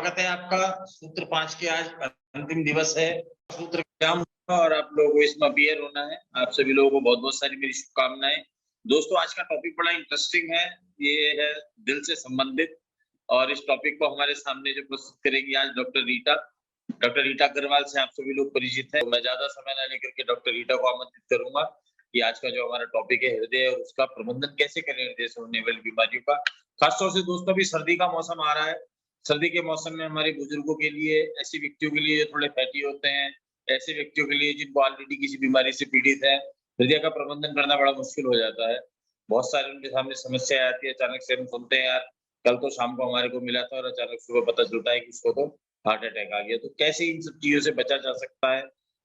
स्वागत है आपका। सूत्र 5 के आज अंतिम दिवस है। सूत्र एग्जाम होगा और आप लोगों को इसमें अपीयर होना है। आप सभी लोगों को बहुत-बहुत सारी मेरी शुभकामनाएँ। दोस्तों, आज का टॉपिक बड़ा इंटरेस्टिंग है। ये है दिल से संबंधित और इस टॉपिक को हमारे सामने जो प्रस्तुत करेंगी आज डॉक्टर रीटा। डॉक्टर रीटा अग्रवाल से आप सभी लोग परिचित हैं। मैं ज़्यादा समय ना लेकर के डॉक्टर रीटा को आमंत्रित करूँगा कि आज का जो हमारा टॉपिक है हृदय और उसका प्रबंधन कैसे करें हृदय से होने वाली बीमारियों का। खासतौर से दोस्तों अभी सर्दी का मौसम आ रहा है। सर्दी के मौसम में हमारे बुजुर्गों के लिए, ऐसे व्यक्तियों के लिए जो थोड़े फैटी होते हैं, ऐसे व्यक्तियों के लिए जिनको ऑलरेडी किसी बीमारी से पीड़ित है, हृदय का प्रबंधन करना बड़ा मुश्किल हो जाता है। बहुत सारे उनके सामने समस्या आती है, अचानक से हम सुनते हैं यार कल तो शाम को हमारे को मिला था और अचानक सुबह पता चलता है कि उसको तो हार्ट अटैक आ गया। तो कैसे इन सब चीज़ों से बचा जा सकता है?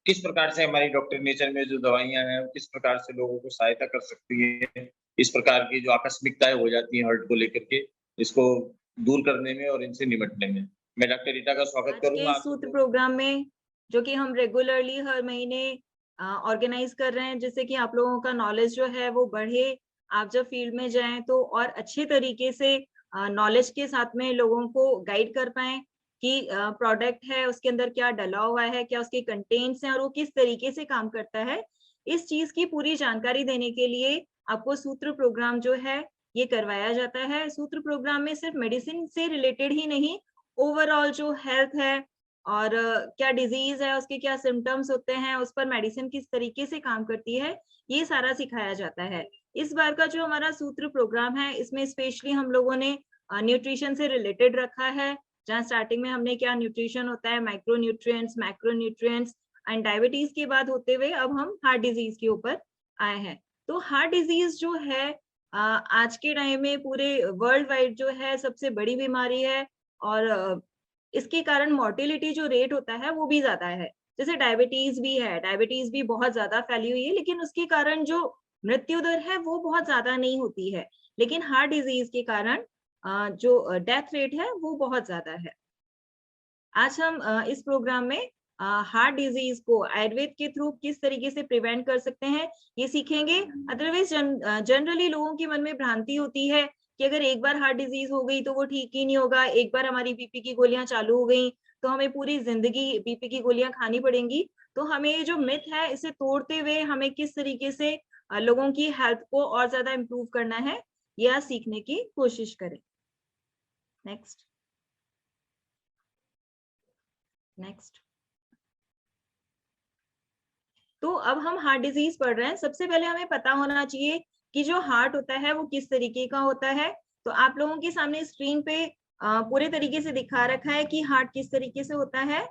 किस प्रकार से हमारी डॉक्टर नेचर में जो दवाइयाँ हैं, वो किस प्रकार से लोगों को सहायता कर सकती है? इस प्रकार की जो आकस्मिकताएँ हो जाती हैं हार्ट को लेकर के, इसको दूर करने में और इनसे निपटने में। मैं डॉक्टर रीटा का स्वागत आज के करूँगा इस आप सूत्र सबको। प्रोग्राम में जो कि हम रेगुलरली हर महीने ऑर्गेनाइज कर रहे हैं, जिससे कि आप लोगों का नॉलेज जो है वो बढ़े। आप जब फील्ड में जाएं तो और अच्छे तरीके से नॉलेज के साथ में लोगों को गाइड कर पाएं कि प्रोडक्ट है उसके अंदर क्या डला हुआ है, क्या उसके कंटेंट्स हैं और वो किस तरीके से काम करता है। इस चीज की पूरी जानकारी देने के लिए आपको सूत्र प्रोग्राम जो है ये करवाया जाता है। सूत्र प्रोग्राम में सिर्फ मेडिसिन से रिलेटेड ही नहीं, ओवरऑल जो हेल्थ है और क्या डिजीज है, उसके क्या सिम्टम्स होते हैं, उस पर मेडिसिन किस तरीके से काम करती है, ये सारा सिखाया जाता है। इस बार का जो हमारा सूत्र प्रोग्राम है, इसमें स्पेशली हम लोगों ने न्यूट्रिशन से रिलेटेड रखा है, जहाँ स्टार्टिंग में हमने क्या न्यूट्रिशन होता है, micro nutrients, macro nutrients and diabetes के बाद होते हुए अब हम हार्ट डिजीज के ऊपर आए हैं। तो हार्ट डिजीज जो है आज के टाइम में पूरे वर्ल्ड वाइड जो है सबसे बड़ी बीमारी है और इसके कारण मोर्टेलिटी जो रेट होता है वो भी ज्यादा है। जैसे डायबिटीज भी है, डायबिटीज भी बहुत ज्यादा फैली हुई है, लेकिन उसके कारण जो मृत्यु दर है वो बहुत ज्यादा नहीं होती है। लेकिन हार्ट डिजीज के कारण जो डेथ रेट है वो बहुत ज्यादा है। आज हम इस प्रोग्राम में हार्ट डिजीज को आयुर्वेद के थ्रू किस तरीके से प्रिवेंट कर सकते हैं ये सीखेंगे। अदरवाइज जनरली लोगों के मन में भ्रांति होती है कि अगर एक बार हार्ट डिजीज हो गई तो वो ठीक ही नहीं होगा, एक बार हमारी बीपी की गोलियां चालू हो गई तो हमें पूरी जिंदगी बीपी की गोलियां खानी पड़ेंगी। तो हमें ये जो मिथ है इसे तोड़ते हुए हमें किस तरीके से लोगों की हेल्थ को और ज्यादा इम्प्रूव करना है, यह सीखने की कोशिश करें। नेक्स्ट नेक्स्ट तो अब हम हार्ट डिजीज पढ़ रहे हैं। सबसे पहले हमें पता होना चाहिए कि जो हार्ट होता है वो किस तरीके का होता है। तो आप लोगों के सामने स्क्रीन पे पूरे तरीके से दिखा रखा है कि हार्ट किस तरीके से होता है।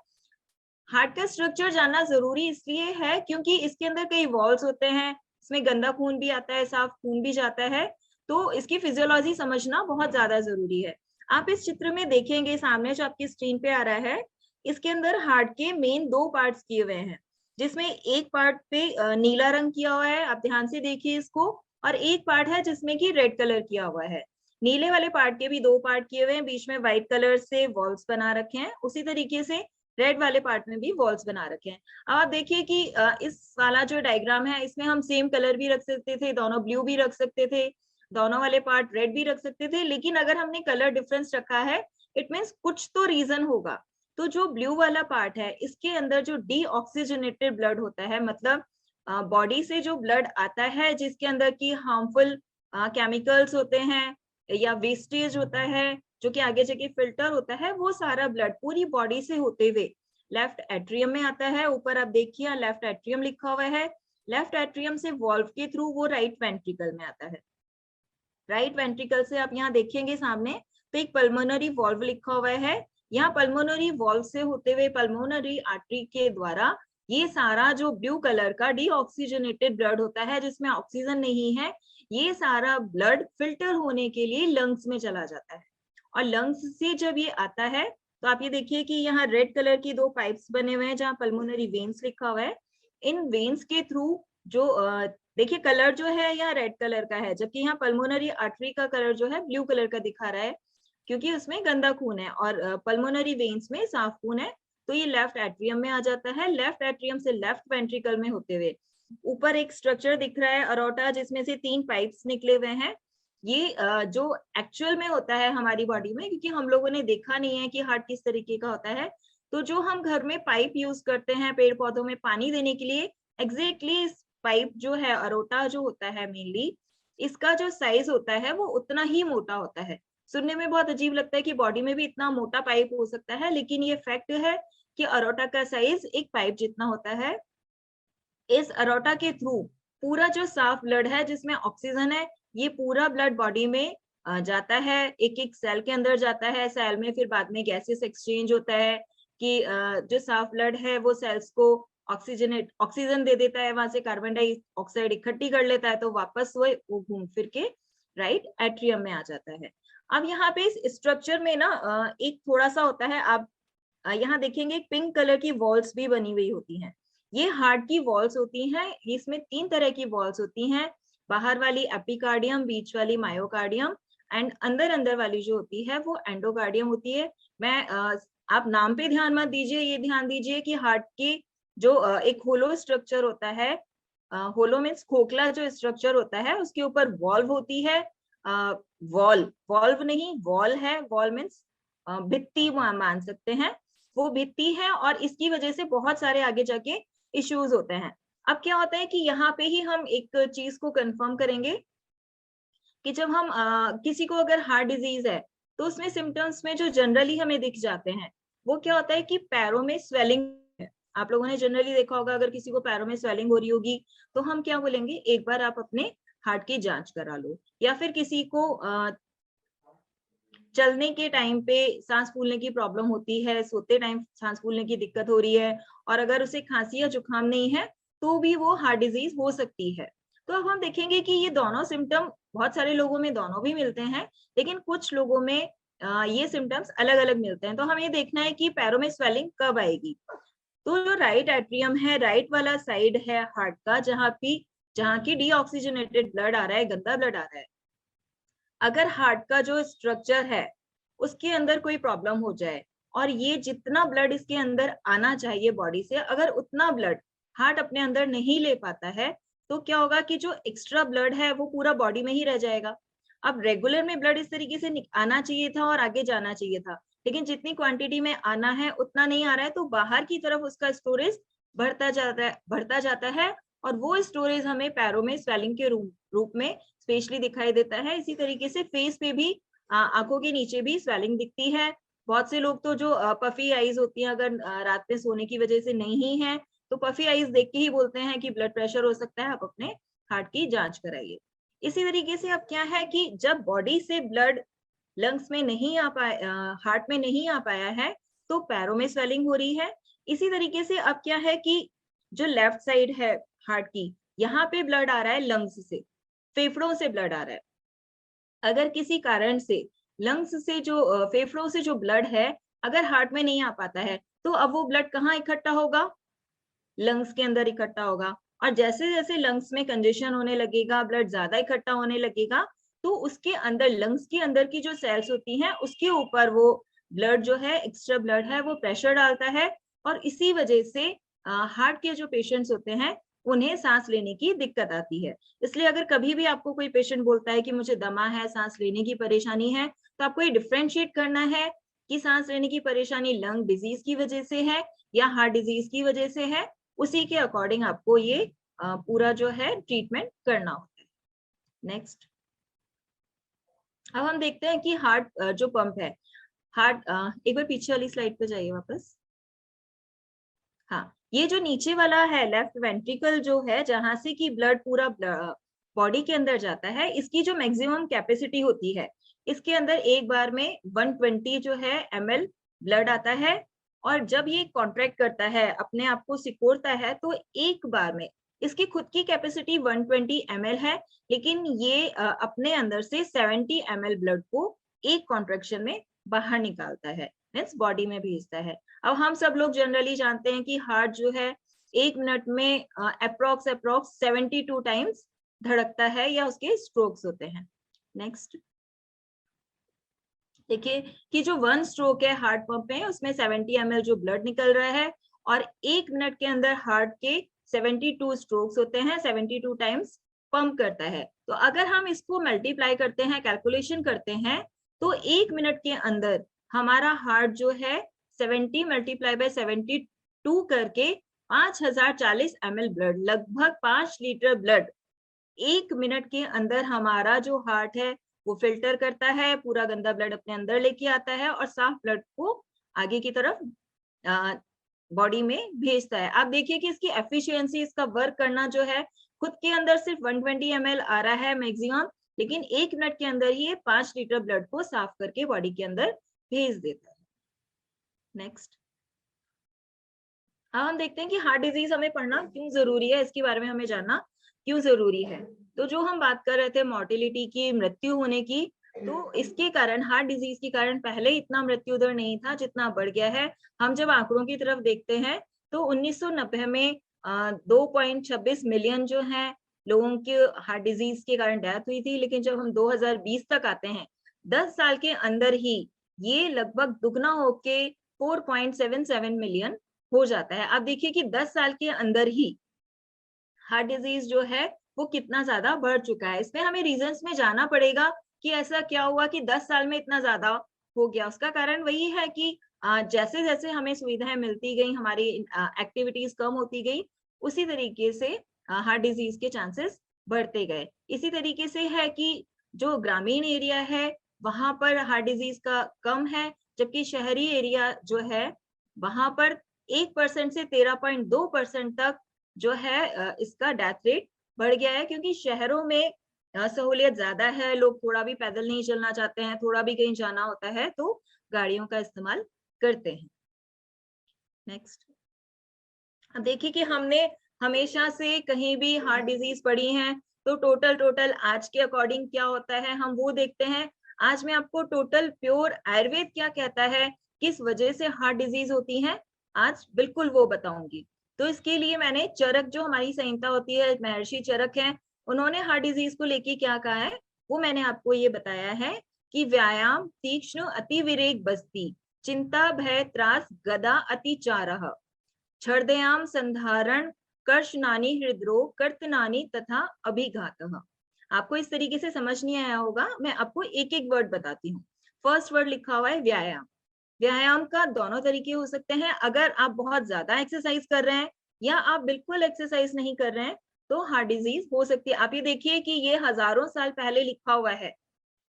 हार्ट का स्ट्रक्चर जानना जरूरी इसलिए है क्योंकि इसके अंदर कई वॉल्स होते हैं, इसमें गंदा खून भी आता है, साफ खून भी जाता है, तो इसकी फिजियोलॉजी समझना बहुत ज्यादा जरूरी है। आप इस चित्र में देखेंगे सामने जो आपकी स्क्रीन पे आ रहा है, इसके अंदर हार्ट के मेन दो पार्ट्स किए हुए हैं, जिसमें एक पार्ट पे नीला रंग किया हुआ है, आप ध्यान से देखिए इसको, और एक पार्ट है जिसमें कि रेड कलर किया हुआ है। नीले वाले पार्ट के भी दो पार्ट किए हुए हैं, बीच में व्हाइट कलर से वॉल्स बना रखे हैं, उसी तरीके से रेड वाले पार्ट में भी वॉल्स बना रखे हैं। अब आप देखिए कि इस वाला जो डायग्राम है इसमें हम सेम कलर भी रख सकते थे, दोनों ब्लू भी रख सकते थे, दोनों वाले पार्ट रेड भी रख सकते थे, लेकिन अगर हमने कलर डिफरेंस रखा है इट मीन्स कुछ तो रीजन होगा। तो जो ब्लू वाला पार्ट है इसके अंदर जो डीऑक्सीजनेटेड ब्लड होता है, मतलब बॉडी से जो ब्लड आता है जिसके अंदर की हार्मफुल केमिकल्स होते हैं या वेस्टेज होता है जो कि आगे जाके फिल्टर होता है, वो सारा ब्लड पूरी बॉडी से होते हुए लेफ्ट एट्रियम में आता है। ऊपर आप देखिए लेफ्ट एट्रियम लिखा हुआ है, लेफ्ट एट्रियम से वॉल्व के थ्रू वो राइट वेंट्रिकल में आता है। राइट वेंट्रिकल से आप यहाँ देखेंगे सामने तो एक पल्मोनरी वॉल्व लिखा हुआ है, यहाँ पल्मोनरी वॉल्व से होते हुए पल्मोनरी आर्टरी के द्वारा ये सारा जो ब्लू कलर का डीऑक्सीजनेटेड ब्लड होता है जिसमें ऑक्सीजन नहीं है, ये सारा ब्लड फिल्टर होने के लिए लंग्स में चला जाता है। और लंग्स से जब ये आता है तो आप ये देखिए कि यहाँ रेड कलर की दो पाइप्स बने हुए हैं जहाँ पल्मोनरी वेन्स लिखा हुआ है। इन वेन्स के थ्रू जो देखिए कलर जो है यहाँ रेड कलर का है, जबकि यहाँ पल्मोनरी आर्टरी का कलर जो है ब्लू कलर का दिखा रहा है क्योंकि उसमें गंदा खून है और पल्मोनरी वेन्स में साफ खून है। तो ये लेफ्ट एट्रियम में आ जाता है, लेफ्ट एट्रियम से लेफ्ट वेंट्रिकल में होते हुए ऊपर एक स्ट्रक्चर दिख रहा है अरोटा, जिसमें से 3 पाइप्स निकले हुए हैं। ये जो एक्चुअल में होता है हमारी बॉडी में, क्योंकि हम लोगों ने देखा नहीं है कि हार्ट किस तरीके का होता है, तो जो हम घर में पाइप यूज करते हैं पेड़ पौधों में पानी देने के लिए, एग्जैक्टली इस पाइप जो है, अरोटा जो होता है मेनली, इसका जो साइज होता है वो उतना ही मोटा होता है। सुनने में बहुत अजीब लगता है कि बॉडी में भी इतना मोटा पाइप हो सकता है, लेकिन ये फैक्ट है कि अरोटा का साइज एक पाइप जितना होता है। इस अरोटा के थ्रू पूरा जो साफ ब्लड है जिसमें ऑक्सीजन है, ये पूरा ब्लड बॉडी में जाता है, एक एक सेल के अंदर जाता है। सेल में फिर बाद में गैसेस एक्सचेंज होता है कि जो साफ ब्लड है वो सेल्स को ऑक्सीजन दे देता है, वहां से कार्बन डाइऑक्साइड इकट्ठी कर लेता है, तो वापस वो घूम फिर के राइट एट्रियम में आ जाता है। अब यहाँ पे इस स्ट्रक्चर में ना एक थोड़ा सा होता है, आप यहाँ देखेंगे पिंक कलर की वॉल्स भी बनी हुई होती हैं। ये हार्ट की वॉल्स होती हैं। इसमें 3 तरह की वॉल्स होती हैं, बाहर वाली एपिकार्डियम, बीच वाली मायोकार्डियम एंड अंदर अंदर वाली जो होती है वो एंडोकार्डियम होती है। आप नाम पे ध्यान मत दीजिए, ये ध्यान दीजिए कि हार्ट की जो एक होलो स्ट्रक्चर होता है, होलो मीन्स खोखला जो स्ट्रक्चर होता है, उसके ऊपर वॉल्व होती है। वॉल्व नहीं, वॉल है, वॉल मीन्स भित्ति मान सकते हैं, वो भित्ति है, और इसकी वजह से बहुत सारे आगे जाके इश्यूज होते हैं। अब क्या होता है कि यहाँ पे ही हम एक चीज को कंफर्म करेंगे कि जब हम किसी को अगर हार्ट डिजीज है, तो उसमें सिम्टम्स में जो जनरली हमें दिख जाते हैं वो क्या होता है कि पैरों में स्वेलिंग है। आप लोगों ने जनरली देखा होगा, अगर किसी को पैरों में स्वेलिंग हो रही होगी तो हम क्या बोलेंगे, एक बार आप अपने हार्ट की जांच करा लो। या फिर किसी को चलने के टाइम पे सांस फूलने की प्रॉब्लम होती है, सोते टाइम सांस फूलने की दिक्कत हो रही है, और अगर उसे खांसी या जुकाम नहीं है तो भी वो हार्ट डिजीज हो सकती है। तो अब हम देखेंगे कि ये दोनों सिम्टम बहुत सारे लोगों में दोनों भी मिलते हैं, लेकिन कुछ लोगों में ये सिम्टम्स अलग अलग मिलते हैं। तो हमें देखना है कि पैरों में स्वेलिंग कब आएगी। तो जो राइट एट्रियम है, राइट वाला साइड है हार्ट का, जहाँ की डीऑक्सीजनेटेड ब्लड आ रहा है, गंदा ब्लड आ रहा है, अगर हार्ट का जो स्ट्रक्चर है उसके अंदर कोई प्रॉब्लम हो जाए, और ये जितना ब्लड इसके अंदर आना चाहिए बॉडी से, अगर उतना ब्लड हार्ट अपने अंदर नहीं ले पाता है, तो क्या होगा कि जो एक्स्ट्रा ब्लड है वो पूरा बॉडी में ही रह जाएगा। अब रेगुलर में ब्लड इस तरीके से आना चाहिए था और आगे जाना चाहिए था, लेकिन जितनी क्वांटिटी में आना है उतना नहीं आ रहा है, तो बाहर की तरफ उसका स्टोरेज बढ़ता जाता है, और वो स्टोरेज हमें पैरों में स्वेलिंग के रूप में स्पेशली दिखाई देता है। इसी तरीके से फेस पे भी, आंखों के नीचे भी स्वेलिंग दिखती है। बहुत से लोग तो जो पफी आईज होती हैं, अगर रात में सोने की वजह से नहीं है, तो पफी आईज देख के ही बोलते हैं कि ब्लड प्रेशर हो सकता है, आप अपने हार्ट की जांच कराइए। इसी तरीके से अब क्या है कि जब बॉडी से ब्लड लंग्स में नहीं आ पाया, हार्ट में नहीं आ पाया है, तो पैरों में स्वेलिंग हो रही है। इसी तरीके से अब क्या है कि जो लेफ्ट साइड है हार्ट की, यहाँ पे ब्लड आ रहा है लंग्स से, फेफड़ों से ब्लड आ रहा है। अगर किसी कारण से लंग्स से जो फेफड़ों से जो ब्लड है अगर हार्ट में नहीं आ पाता है, तो अब वो ब्लड कहाँ इकट्ठा होगा, लंग्स के अंदर इकट्ठा होगा। और जैसे जैसे लंग्स में कंजेशन होने लगेगा, ब्लड ज्यादा इकट्ठा होने लगेगा, तो उसके अंदर, लंग्स के अंदर की जो सेल्स होती हैं उसके ऊपर वो ब्लड जो है, एक्स्ट्रा ब्लड है, वो प्रेशर डालता है, और इसी वजह से हार्ट के जो पेशेंट्स होते हैं उन्हें सांस लेने की दिक्कत आती है। इसलिए अगर कभी भी आपको कोई पेशेंट बोलता है कि मुझे दमा है, सांस लेने की परेशानी है, तो आपको ये डिफरेंशिएट करना है कि सांस लेने की परेशानी लंग डिजीज की वजह से है या हार्ट डिजीज की वजह से है। उसी के अकॉर्डिंग आपको ये पूरा जो है ट्रीटमेंट करना होता है। नेक्स्ट, अब हम देखते हैं कि हार्ट जो पंप है, हार्ट, एक बार पीछे वाली स्लाइड पे जाइए वापस। हाँ, ये जो नीचे वाला है लेफ्ट वेंट्रिकल जो है, जहां से कि ब्लड पूरा बॉडी के अंदर जाता है, इसकी जो मैक्सिमम कैपेसिटी होती है, इसके अंदर एक बार में 120 जो है ml ब्लड आता है। और जब ये कॉन्ट्रैक्ट करता है, अपने आप को सिकोड़ता है, तो एक बार में इसकी खुद की कैपेसिटी 120 ml है, लेकिन ये अपने अंदर से 70 ml ब्लड को एक कॉन्ट्रैक्शन में बाहर निकालता है, मीन्स बॉडी में भेजता है। अब हम सब लोग जनरली जानते हैं कि हार्ट जो है 1 मिनट में अप्रोक्स 72 टाइम्स धड़कता है या उसके स्ट्रोक्स होते हैं। नेक्स्ट, देखिए कि जो 1 स्ट्रोक है हार्ट पंप में, उसमें 70 ml जो ब्लड निकल रहा है, और 1 मिनट के अंदर हार्ट के 72 स्ट्रोक्स होते हैं, 72 टाइम्स पंप करता है। तो अगर हम इसको मल्टीप्लाई करते हैं, कैलकुलेशन करते हैं, तो 1 मिनट के अंदर हमारा हार्ट जो है 70 मल्टीप्लाई बाय 72 करके 5040 ml ब्लड, लगभग 5 लीटर ब्लड 1 मिनट के अंदर हमारा जो हार्ट है वो फिल्टर करता है, पूरा गंदा ब्लड अपने अंदर लेके आता है और साफ ब्लड को आगे की तरफ बॉडी में भेजता है। आप देखिए कि इसकी एफिशिएंसी, इसका वर्क करना जो है, खुद के अंदर सिर्फ 120 ml आ रहा है मैक्सिमम, लेकिन 1 मिनट के अंदर ही ये 5 लीटर ब्लड को साफ करके बॉडी के अंदर भेज देता है। नेक्स्ट, अब हम देखते हैं कि हार्ट डिजीज हमें पढ़ना क्यों जरूरी है, इसके बारे में हमें जानना क्यों जरूरी है। तो जो हम बात कर रहे थे मोर्टेलिटी की, मृत्यु होने की, तो इसके कारण, हार्ट डिजीज के कारण पहले इतना मृत्यु दर नहीं था जितना बढ़ गया है। हम जब आंकड़ों की तरफ देखते हैं तो 1990 में 2.26 मिलियन जो है लोगों के हार्ट डिजीज के कारण डेथ हुई थी, लेकिन जब हम 2020 तक आते हैं, 10 साल के अंदर ही ये लगभग दुगना होके 4.77 मिलियन हो जाता है। अब देखिए कि 10 साल के अंदर ही हार्ट डिजीज जो है वो कितना ज्यादा बढ़ चुका है। इसमें हमें रीजंस में जाना पड़ेगा कि ऐसा क्या हुआ कि 10 साल में इतना ज्यादा हो गया। उसका कारण वही है कि जैसे जैसे हमें सुविधाएं मिलती गई, हमारी एक्टिविटीज कम होती गई, उसी तरीके से हार्ट डिजीज के चांसेस बढ़ते गए। इसी तरीके से है कि जो ग्रामीण एरिया है वहां पर हार्ट डिजीज का कम है, जबकि शहरी एरिया जो है वहां पर 1% से 13.2% तक जो है इसका डेथ रेट बढ़ गया है, क्योंकि शहरों में सहूलियत ज्यादा है, लोग थोड़ा भी पैदल नहीं चलना चाहते हैं, थोड़ा भी कहीं जाना होता है तो गाड़ियों का इस्तेमाल करते हैं। नेक्स्ट, अब देखिए कि हमने हमेशा से कहीं भी हार्ट डिजीज पढ़ी है तो टोटल आज के अकॉर्डिंग क्या होता है हम वो देखते हैं। आज मैं आपको टोटल प्योर आयुर्वेद क्या कहता है, किस वजह से हार्ट डिजीज होती है, आज बिल्कुल वो बताऊंगी। तो इसके लिए मैंने चरक, जो हमारी संहिता होती है, महर्षि चरक है, उन्होंने हार्ट डिजीज को लेके क्या कहा है वो मैंने आपको ये बताया है कि व्यायाम तीक्ष्ण अति विरेक बस्ती, चिंता भय त्रास गदा अतिचारः, छर्दयाम संधारण कर्षनानी हृदरोग कर्तनानी तथा अभिघातः। आपको इस तरीके से समझ नहीं आया होगा, मैं आपको एक एक वर्ड बताती हूँ। फर्स्ट वर्ड लिखा हुआ है व्यायाम। व्यायाम का दोनों तरीके हो सकते हैं। अगर आप बहुत ज्यादा एक्सरसाइज कर रहे हैं या आप बिल्कुल एक्सरसाइज नहीं कर रहे हैं तो हार्ट डिजीज हो सकती है। आप ये देखिए कि ये हजारों साल पहले लिखा हुआ है,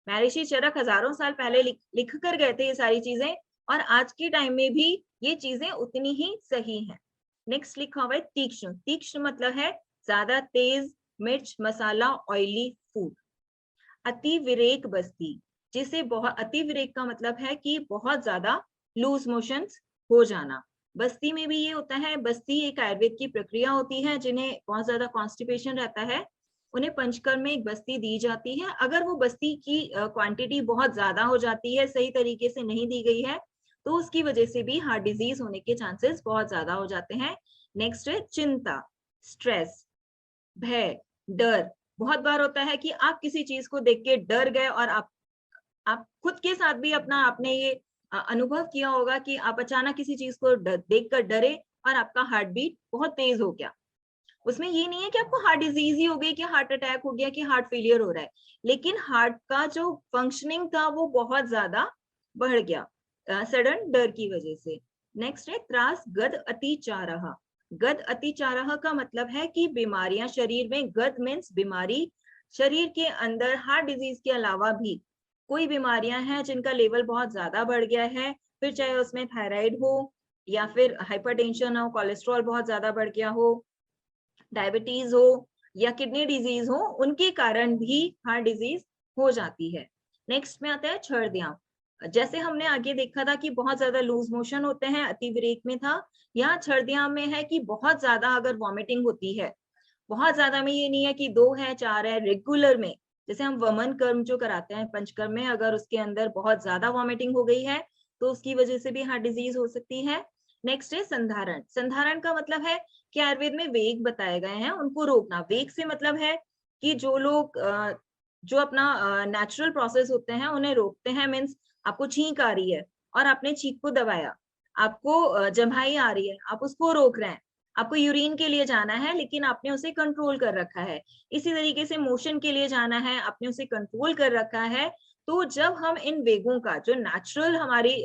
महर्षि चरक हजारों साल पहले लिख कर गए थे ये सारी चीजें, और आज के टाइम में भी ये चीजें उतनी ही सही हैं। नेक्स्ट लिखा हुआ है तीक्ष्ण। तीक्ष्ण मतलब है ज्यादा तेज, मिर्च मसाला ऑयली फूड। अति विरेक बस्ती, जिसे बहुत, अति विरेक का मतलब है कि बहुत ज्यादा लूज मोशंस हो जाना। बस्ती में भी ये होता है, बस्ती एक आयुर्वेद की प्रक्रिया होती है, जिन्हें बहुत ज्यादा कॉन्स्टिपेशन रहता है उन्हें पंचकर्म में एक बस्ती दी जाती है। अगर वो बस्ती की क्वांटिटी बहुत ज्यादा हो जाती है, सही तरीके से नहीं दी गई है, तो उसकी वजह से भी हार्ट डिजीज होने के चांसेस बहुत ज्यादा हो जाते हैं। नेक्स्ट है चिंता, स्ट्रेस, भय, डर। बहुत बार होता है कि आप किसी चीज को देख के डर गए और आप खुद के साथ भी अपना आपने ये अनुभव किया होगा कि आप अचानक किसी चीज को देखकर डरे और आपका हार्ट बीट बहुत तेज हो गया। उसमें ये नहीं है कि आपको हार्ट डिजीज ही हो गई, कि हार्ट अटैक हो गया, कि हार्ट फेलियर हो रहा है, लेकिन हार्ट का जो फंक्शनिंग था वो बहुत ज्यादा बढ़ गया सडन डर की वजह से। नेक्स्ट है त्रास गद अतिचारः। गद अतिचारः का मतलब है कि बीमारियां शरीर में, गद मीन्स बीमारी, शरीर के अंदर हार्ट डिजीज के अलावा भी कोई बीमारियां हैं जिनका लेवल बहुत ज्यादा बढ़ गया है, फिर चाहे उसमें थायराइड हो या फिर हाइपरटेंशन हो, कोलेस्ट्रॉल बहुत ज्यादा बढ़ गया हो, डायबिटीज हो या किडनी डिजीज हो, उनके कारण भी हार्ट डिजीज हो जाती है। नेक्स्ट में आता है छर्दयाम। जैसे हमने आगे देखा था कि बहुत ज्यादा लूज मोशन होते हैं, अतिविरेक में था, यहाँ छर्दयाम में है कि बहुत ज्यादा अगर वॉमिटिंग होती है, बहुत ज्यादा में ये नहीं है कि 2 है 4 है, रेगुलर में, जैसे हम वमन कर्म जो कराते हैं पंचकर्म में, अगर उसके अंदर बहुत ज्यादा वॉमिटिंग हो गई है तो उसकी वजह से भी हार्ट डिजीज हो सकती है। नेक्स्ट है संधारण। संधारण का मतलब है कि आयुर्वेद में वेग बताए गए हैं, उनको रोकना। वेग से मतलब है कि जो लोग जो अपना नेचुरल प्रोसेस होते हैं उन्हें रोकते हैं। मीन्स आपको छींक आ रही है और आपने छींक को दबाया, आपको जम्हाई आ रही है, आप उसको रोक रहे हैं, आपको यूरिन के लिए जाना है लेकिन आपने उसे कंट्रोल कर रखा है। इसी तरीके से मोशन के लिए जाना है, आपने उसे कंट्रोल कर रखा है। तो जब हम इन वेगों का जो नेचुरल हमारी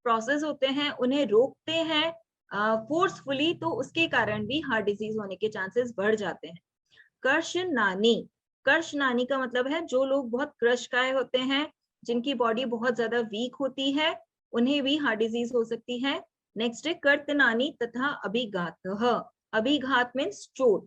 प्रोसेस होते हैं उन्हें रोकते हैं फोर्सफुली, तो उसके कारण भी हार्ट डिजीज होने के चांसेस बढ़ जाते हैं। कर्शनानी, कर्शनानी का मतलब है जो लोग बहुत क्रशकाय होते हैं, जिनकी बॉडी बहुत ज्यादा वीक होती है, उन्हें भी हार्ट डिजीज हो सकती है। नेक्स्ट है कर्तनानी तथा अभिघातः। अभिघात मीन्स चोट,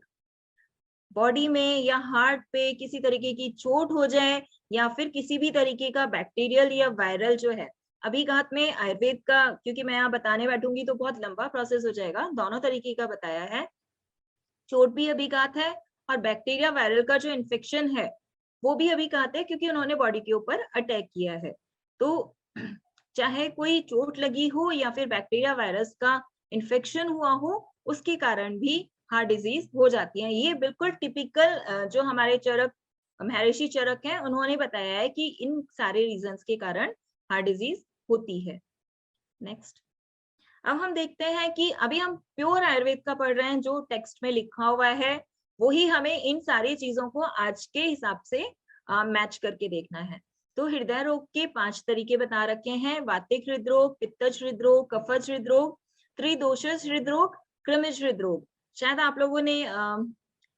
बॉडी में या हार्ट पे किसी तरीके की चोट हो जाए या फिर किसी भी तरीके का बैक्टीरियल या वायरल जो है। अभिघात में आयुर्वेद का, क्योंकि मैं यहाँ बताने बैठूंगी तो बहुत लंबा प्रोसेस हो जाएगा, दोनों तरीके का बताया है। चोट भी अभिघात है और बैक्टीरिया वायरल का जो इन्फेक्शन है वो भी अभिघात है, क्योंकि उन्होंने बॉडी के ऊपर अटैक किया है। तो चाहे कोई चोट लगी हो या फिर बैक्टीरिया वायरस का इन्फेक्शन हुआ हो, उसके कारण भी हार्ट डिजीज हो जाती है। ये बिल्कुल टिपिकल जो हमारे चरक महर्षि चरक हैं उन्होंने बताया है कि इन सारे रीजंस के कारण हार्ट डिजीज होती है। नेक्स्ट, अब हम देखते हैं कि अभी हम प्योर आयुर्वेद का पढ़ रहे हैं, जो टेक्स्ट में लिखा हुआ है वही हमें इन सारी चीजों को आज के हिसाब से मैच करके देखना है। तो हृदय रोग के 5 तरीके बता रखे हैं: वातिक हृदरोग, पित्तज हृदरोग, कफज हृदरोग, त्रिदोषज हृदरोग, कृमिज हृदरोग। शायद आप लोगों ने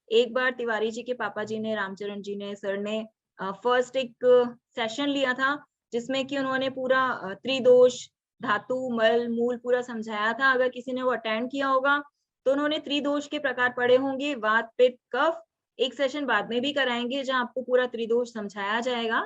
एक बार तिवारी जी के पापा जी ने, रामचरण जी ने, सर ने फर्स्ट एक सेशन लिया था जिसमें कि उन्होंने पूरा त्रिदोष, धातु, मल, मूल पूरा समझाया था। अगर किसी ने वो अटेंड किया होगा तो उन्होंने त्रिदोष के प्रकार पढ़े होंगे, वात, पित्त, कफ। एक सेशन बाद में भी कराएंगे जहां आपको पूरा त्रिदोष समझाया जाएगा।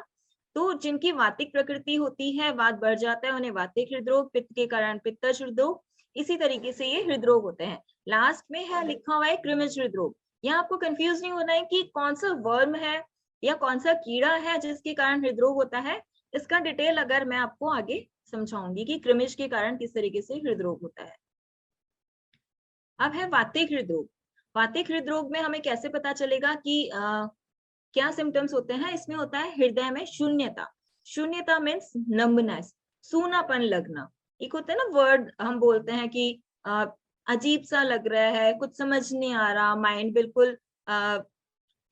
तो जिनकी वातिक प्रकृति होती है, वात बढ़ जाता है, उन्हें वातिक हृदरोग, पित्त के कारण पित्तज हृदरोग, इसी तरीके से ये हृदरोग होते हैं। लास्ट में है लिखा हुआ है कृमिज हृदरोग। यहाँ आपको कंफ्यूज नहीं होना है कि कौन सा वर्म है या कौन सा कीड़ा है जिसके कारण हृदरोग होता है। इसका डिटेल अगर मैं आपको आगे समझाऊंगी कि कृमिज के कारण किस तरीके से हृदरोग होता है। अब है वातिक हृदरोग। वातिक हृदरोग में हमें कैसे पता चलेगा कि क्या सिम्टम्स होते हैं? इसमें होता है हृदय में शून्यता। शून्यता मीन्स नंबनेस, सूनापन लगना। एक होता है ना वर्ड हम बोलते हैं कि अजीब सा लग रहा है, कुछ समझ नहीं आ रहा, माइंड बिल्कुल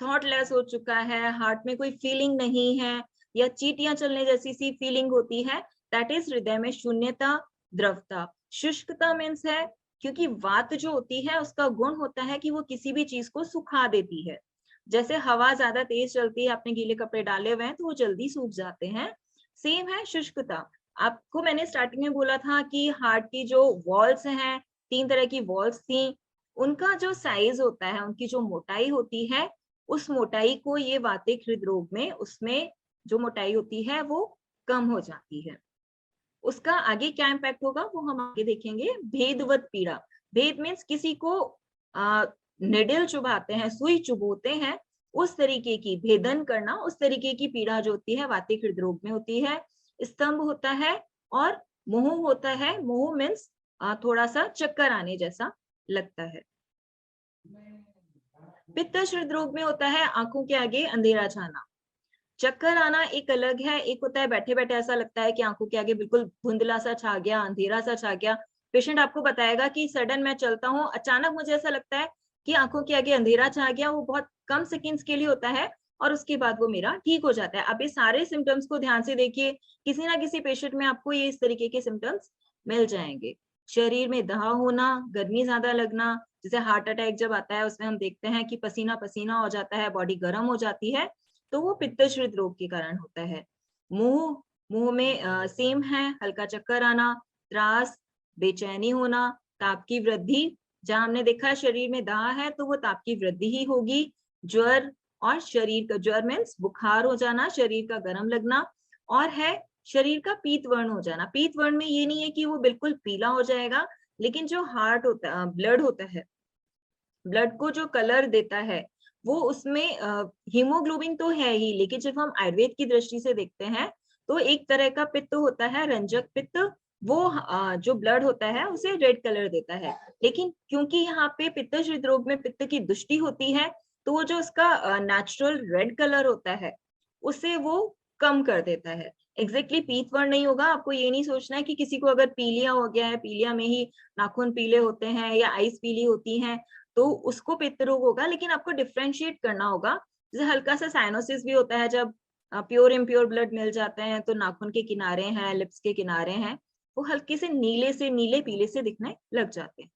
थॉटलेस हो चुका है, हार्ट में कोई फीलिंग नहीं है या चीटियां चलने जैसी सी फीलिंग होती है, दैट इज हृदय में शून्यता, द्रवता। शुष्कता मीन्स है, क्योंकि वात जो होती है उसका गुण होता है कि वो किसी भी चीज को सुखा देती है। जैसे हवा ज्यादा तेज चलती है, आपने गीले कपड़े डाले हुए हैं तो वो जल्दी सूख जाते हैं। सेम है शुष्कता। आपको मैंने स्टार्टिंग में बोला था कि हार्ट की जो वॉल्स हैं, 3 तरह की वॉल्स थी, उनका जो साइज होता है, उनकी जो मोटाई होती है, उस मोटाई को ये वातिक हृदरोग में, उसमें जो मोटाई होती है वो कम हो जाती है। उसका आगे क्या इम्पैक्ट होगा वो हम आगे देखेंगे। भेदवत पीड़ा, भेद मीन्स किसी को निडल चुभाते हैं, सुई चुभोते हैं, उस तरीके की, भेदन करना, उस तरीके की पीड़ा जो होती है वातिक हृदरोग में होती है। स्तंभ होता है और मोह होता है। मोह मीन्स थोड़ा सा चक्कर आने जैसा लगता है। पित्तज हृदरोग में होता है आंखों के आगे अंधेरा छाना। चक्कर आना एक अलग है, एक होता है बैठे बैठे ऐसा लगता है कि आंखों के आगे बिल्कुल धुंधला सा छा गया, अंधेरा सा छा गया। पेशेंट आपको बताएगा कि सडन मैं चलता हूँ, अचानक मुझे ऐसा लगता है कि आंखों के आगे अंधेरा छा गया। वो बहुत कम सेकेंड्स के लिए होता है और उसके बाद वो मेरा ठीक हो जाता है। आप ये सारे सिम्टम्स को ध्यान से देखिए, किसी ना किसी पेशेंट में आपको ये इस तरीके के सिम्टम्स मिल जाएंगे। शरीर में दहा होना, गर्मी ज्यादा लगना, जैसे हार्ट अटैक जब आता है उसमें हम देखते हैं कि पसीना पसीना हो जाता है, बॉडी गर्म हो जाती है, तो वो पित्तज हृदरोग के कारण होता है। मुंह, मुंह में सेम है, हल्का चक्कर आना, त्रास, बेचैनी होना, ताप की वृद्धि। जहां हमने देखा शरीर में दाह है तो वो ताप की वृद्धि ही होगी। ज्वर और शरीर का, ज्वर मीन्स बुखार हो जाना, शरीर का गर्म लगना। और है शरीर का पीत वर्ण हो जाना। पीत वर्ण में ये नहीं है कि वो बिल्कुल पीला हो जाएगा, लेकिन जो हार्ट होता, ब्लड होता है, ब्लड को जो कलर देता है वो उसमें हीमोग्लोबिन तो है ही, लेकिन जब हम आयुर्वेद की दृष्टि से देखते हैं तो एक तरह का पित्त होता है, रंजक पित्त, वो जो ब्लड होता है उसे रेड कलर देता है। लेकिन क्योंकि यहाँ पे पित्तज हृदरोग में पित्त की दुष्टि होती है, तो वो जो उसका नेचुरल रेड कलर होता है उसे वो कम कर देता है। एग्जैक्टली पीतवर्ण नहीं होगा, आपको ये नहीं सोचना है कि किसी को अगर पीलिया हो गया है, पीलिया में ही नाखून पीले होते हैं या आइस पीली होती हैं, तो उसको पित्त रोग होगा, लेकिन आपको डिफ्रेंशिएट करना होगा। जैसे हल्का सा साइनोसिस भी होता है जब प्योर इम्प्योर ब्लड मिल जाते हैं, तो नाखून के किनारे हैं, लिप्स के किनारे हैं, वो हल्के से नीले पीले से दिखने लग जाते हैं।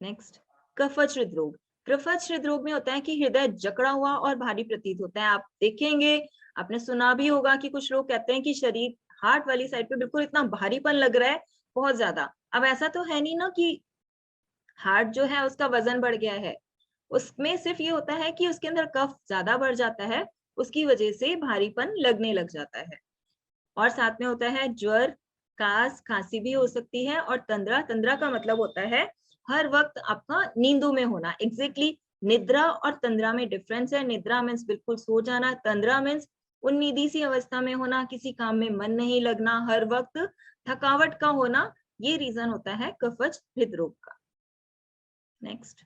नेक्स्ट, कफज हृदरोग। कफज हृदरोग में होता है कि हृदय जकड़ा हुआ और भारी प्रतीत होता है। आप देखेंगे, आपने सुना भी होगा कि कुछ लोग कहते हैं कि शरीर हार्ट वाली साइड पे बिल्कुल इतना भारीपन लग रहा है, बहुत ज्यादा। अब ऐसा तो है नहीं ना कि हार्ट जो है उसका वजन बढ़ गया है, उसमें सिर्फ ये होता है कि उसके अंदर कफ ज्यादा बढ़ जाता है, उसकी वजह से भारीपन लगने लग जाता है। और साथ में होता है ज्वर, कास, खांसी भी हो सकती है, और तंद्रा। तंद्रा का मतलब होता है हर वक्त आपका नींदों में होना। एग्जैक्टली निद्रा और तंद्रा में डिफरेंस है। निद्रा मीन्स बिल्कुल सो जाना, तंद्रा मीन्स उन्नीदी सी अवस्था में होना, किसी काम में मन नहीं लगना, हर वक्त थकावट का होना, ये रीजन होता है कफज हृदरोग का। नेक्स्ट,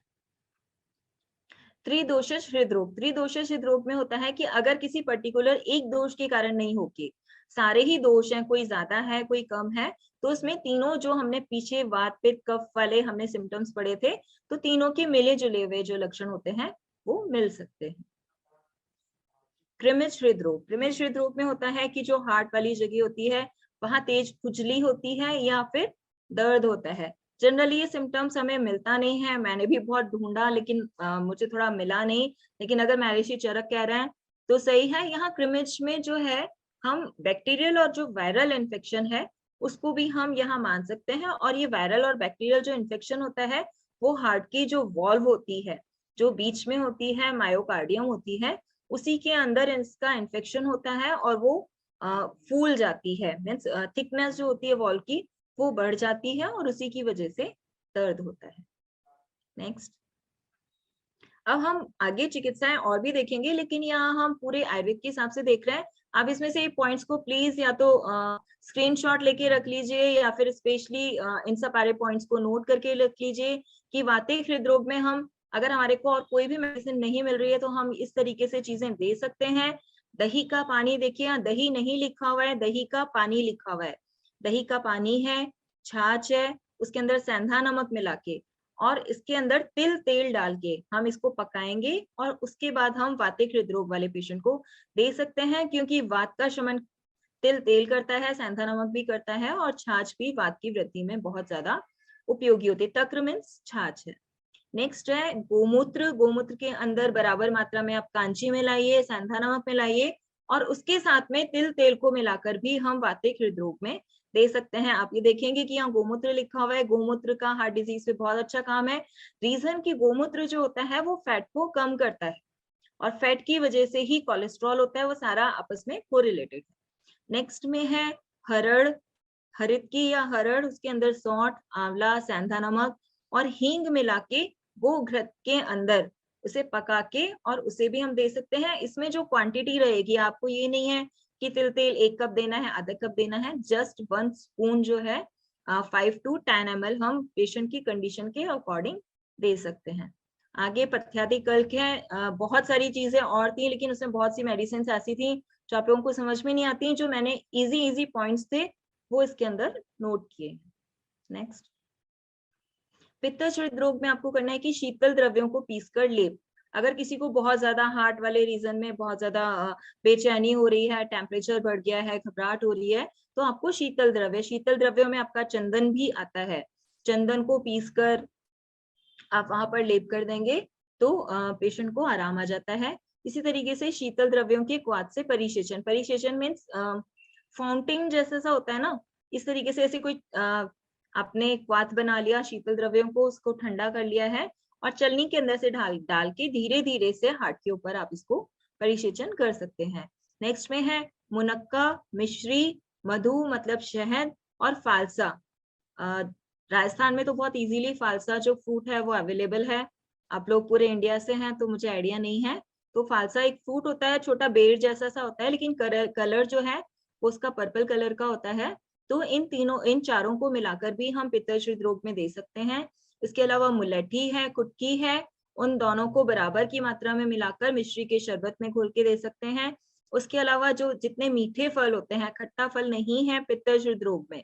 त्रिदोषज हृदरोग। त्रिदोषज हृदरोग में होता है कि अगर किसी पर्टिकुलर एक दोष के कारण नहीं होके सारे ही दोष हैं, कोई ज्यादा है कोई कम है, तो उसमें तीनों जो हमने पीछे वात पित्त कफ वाले हमने सिम्टम्स पढ़े थे, तो तीनों के मिले जुले हुए जो लक्षण होते हैं वो मिल सकते हैं। कृमिज हृदरोग। कृमिज हृदरोग में होता है कि जो हार्ट वाली जगह होती है वहां तेज खुजली होती है या फिर दर्द होता है। जनरली ये सिम्टम्स हमें मिलता नहीं है, मैंने भी बहुत ढूंढा लेकिन मुझे थोड़ा मिला नहीं, लेकिन अगर महर्षि चरक कह रहे हैं तो सही है। यहाँ क्रिमिज में जो है हम बैक्टीरियल और जो वायरल इन्फेक्शन है उसको भी हम यहाँ मान सकते हैं, और ये वायरल और बैक्टीरियल जो इन्फेक्शन होता है वो हार्ट की जो वॉल्व होती है, जो बीच में होती है, मायोकार्डियम होती है, उसी के अंदर इसका इन्फेक्शन होता है और वो फूल जाती है, मीन्स थिकनेस जो होती है वॉल की वो बढ़ जाती है और उसी की वजह से दर्द होता है। नेक्स्ट, अब हम आगे चिकित्साएं और भी देखेंगे, लेकिन यहाँ हम पूरे आयुर्वेद के हिसाब से देख रहे हैं। आप इसमें से पॉइंट्स को प्लीज या तो स्क्रीनशॉट लेके रख लीजिए या फिर स्पेशली इन सब सारे पॉइंट्स को नोट करके रख लीजिए कि वातिक हृदरोग में हम अगर हमारे को और कोई भी मेडिसिन नहीं मिल रही है तो हम इस तरीके से चीजें दे सकते हैं। दही का पानी, देखिए यहाँ दही नहीं लिखा हुआ है, दही का पानी लिखा हुआ है। दही का पानी है, छाछ है, उसके अंदर सेंधा नमक मिला के और इसके अंदर तिल तेल डाल के हम इसको पकाएंगे और उसके बाद हम वातिक हृदरोग वाले पेशेंट को दे सकते हैं, क्योंकि वात का शमन तिल तेल करता है, सेंधा नमक भी करता है और छाछ भी वात की वृद्धि में बहुत ज्यादा उपयोगी होती है। तक्र मीन्स छाछ है। नेक्स्ट है गोमूत्र। गोमूत्र के अंदर बराबर मात्रा में आप कांची मिलाइए, सेंधा नमक मिलाइए और उसके साथ में तिल तेल को मिलाकर भी हम वातिक हृदरोग में दे सकते हैं। आप ये देखेंगे कि यहाँ गोमूत्र लिखा हुआ है। गोमूत्र का हार्ट डिजीज पे बहुत अच्छा काम है। रीजन कि गोमूत्र जो होता है वो फैट को कम करता है और फैट की वजह से ही कोलेस्ट्रॉल होता है, वो सारा आपस में कोरिलेटेड है। नेक्स्ट में है हरड़। हरित की या हरड़, उसके अंदर सौंठ, आंवला, सेंधा नमक और हींग मिला के वो घृत के अंदर उसे पका के और उसे भी हम दे सकते हैं। इसमें जो क्वांटिटी रहेगी, आपको ये नहीं है कि तिल तेल 1 कप देना है, आधा कप देना है, जस्ट 1 स्पून जो है 5 to 10 ml हम पेशेंट की कंडीशन के अकॉर्डिंग दे सकते हैं। आगे पथ्यादि कल्क है। बहुत सारी चीजें और थी लेकिन उसमें बहुत सी मेडिसिन ऐसी थी जो आप लोगों को समझ में नहीं आती, जो मैंने इजी पॉइंट्स थे वो इसके अंदर नोट किए। नेक्स्ट, पित्तज हृदरोग में आपको करना है कि शीतल द्रव्यों को पीसकर लेप। अगर किसी को बहुत ज्यादा हार्ट वाले रीजन में बहुत ज्यादा बेचैनी हो रही है, टेम्परेचर बढ़ गया है, घबराहट हो रही है, तो आपको शीतल द्रव्यों में आपका चंदन भी आता है। चंदन को पीसकर आप वहां पर लेप कर देंगे तो पेशेंट को आराम आ जाता है। इसी तरीके से शीतल द्रव्यों के क्वाथ से परिशेचन। परिशेचन मीन्स फाउंटेन जैसा सा होता है ना, इस तरीके से ऐसे कोई आपने क्वाथ बना लिया, शीतल द्रव्यों को उसको ठंडा कर लिया है और चलनी के अंदर से डाल के धीरे धीरे से हार्ट के ऊपर आप इसको परिसेचन कर सकते हैं। नेक्स्ट में है मुनक्का, मिश्री, मधु मतलब शहद और फालसा। राजस्थान में तो बहुत इजीली फालसा जो फ्रूट है वो अवेलेबल है। आप लोग पूरे इंडिया से हैं तो मुझे आइडिया नहीं है। तो फालसा एक फ्रूट होता है, छोटा बेर जैसा सा होता है, लेकिन कलर जो है वो उसका पर्पल कलर का होता है। तो इन चारों को मिलाकर भी हम पित्तज हृदरोग में दे सकते हैं। इसके अलावा मुलट्ठी है, कुटकी है, उन दोनों को बराबर की मात्रा में मिलाकर मिश्री के शरबत में घोल के दे सकते हैं। उसके अलावा जो जितने मीठे फल होते हैं, खट्टा फल नहीं है पित्तज हृदरोग में।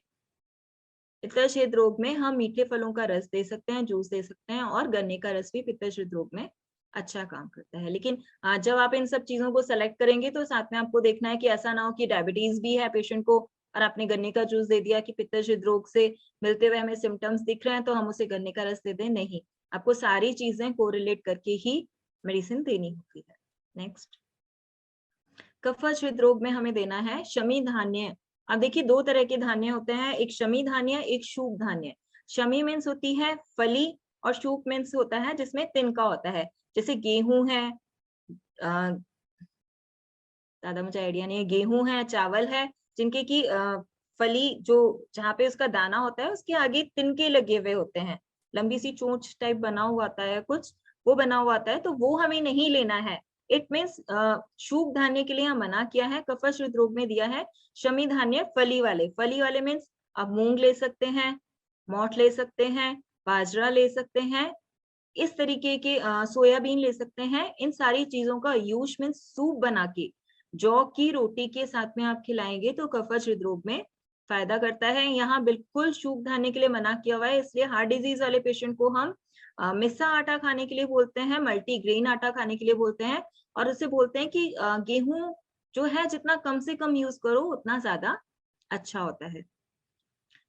पित्तज हृदरोग में हम मीठे फलों का रस दे सकते हैं, जूस दे सकते हैं, और गन्ने का रस भी पित्तज हृदरोग में अच्छा काम करता है। लेकिन जब आप इन सब चीजों को सेलेक्ट करेंगे तो साथ में आपको देखना है कि ऐसा ना हो कि डायबिटीज भी है पेशेंट को और आपने गन्ने का जूस दे दिया कि पित्तज हृदरोग से मिलते हुए हमें सिम्टम्स दिख रहे हैं तो हम उसे गन्ने का रस दे दें। नहीं, आपको सारी चीजें कोरिलेट करके ही मेडिसिन देनी होती है। नेक्स्ट, कफज हृदरोग में हमें देना है शमी धान्य। अब देखिए, दो तरह के धान्य होते हैं, एक शमी धान्य, एक शूक धान्य। शमी मीन्स होती है फली और शूक मीन्स होता है जिसमें तिनका होता है, जैसे गेहूं है, ज्यादा मुझे आइडिया नहीं है, गेहूं है, चावल है, जिनके की फली जो जहाँ पे उसका दाना होता है उसके आगे तिनके लगे हुए होते हैं, लंबी सी चोंच टाइप बना हुआ आता है कुछ, वो बना हुआ आता है, तो वो हमें नहीं लेना है। इट मीन्स शूक धान्य के लिए हम मना किया है, कफज हृदरोग में दिया है शमी धान्य फली वाले मीन्स आप मूंग ले सकते हैं, मोठ ले सकते हैं, बाजरा ले सकते हैं, इस तरीके के सोयाबीन ले सकते हैं। इन सारी चीजों का यूज मीन्स सूप बना के जौ की रोटी के साथ में आप खिलाएंगे तो कफज हृदरोग में फायदा करता है। यहाँ बिल्कुल शूक धान्य के लिए मना किया हुआ है, इसलिए हार्ट डिजीज वाले पेशेंट को हम मिस्सा आटा खाने के लिए बोलते हैं, मल्टीग्रेन आटा खाने के लिए बोलते हैं, और उसे बोलते हैं कि गेहूं जो है जितना कम से कम यूज करो उतना ज्यादा अच्छा होता है।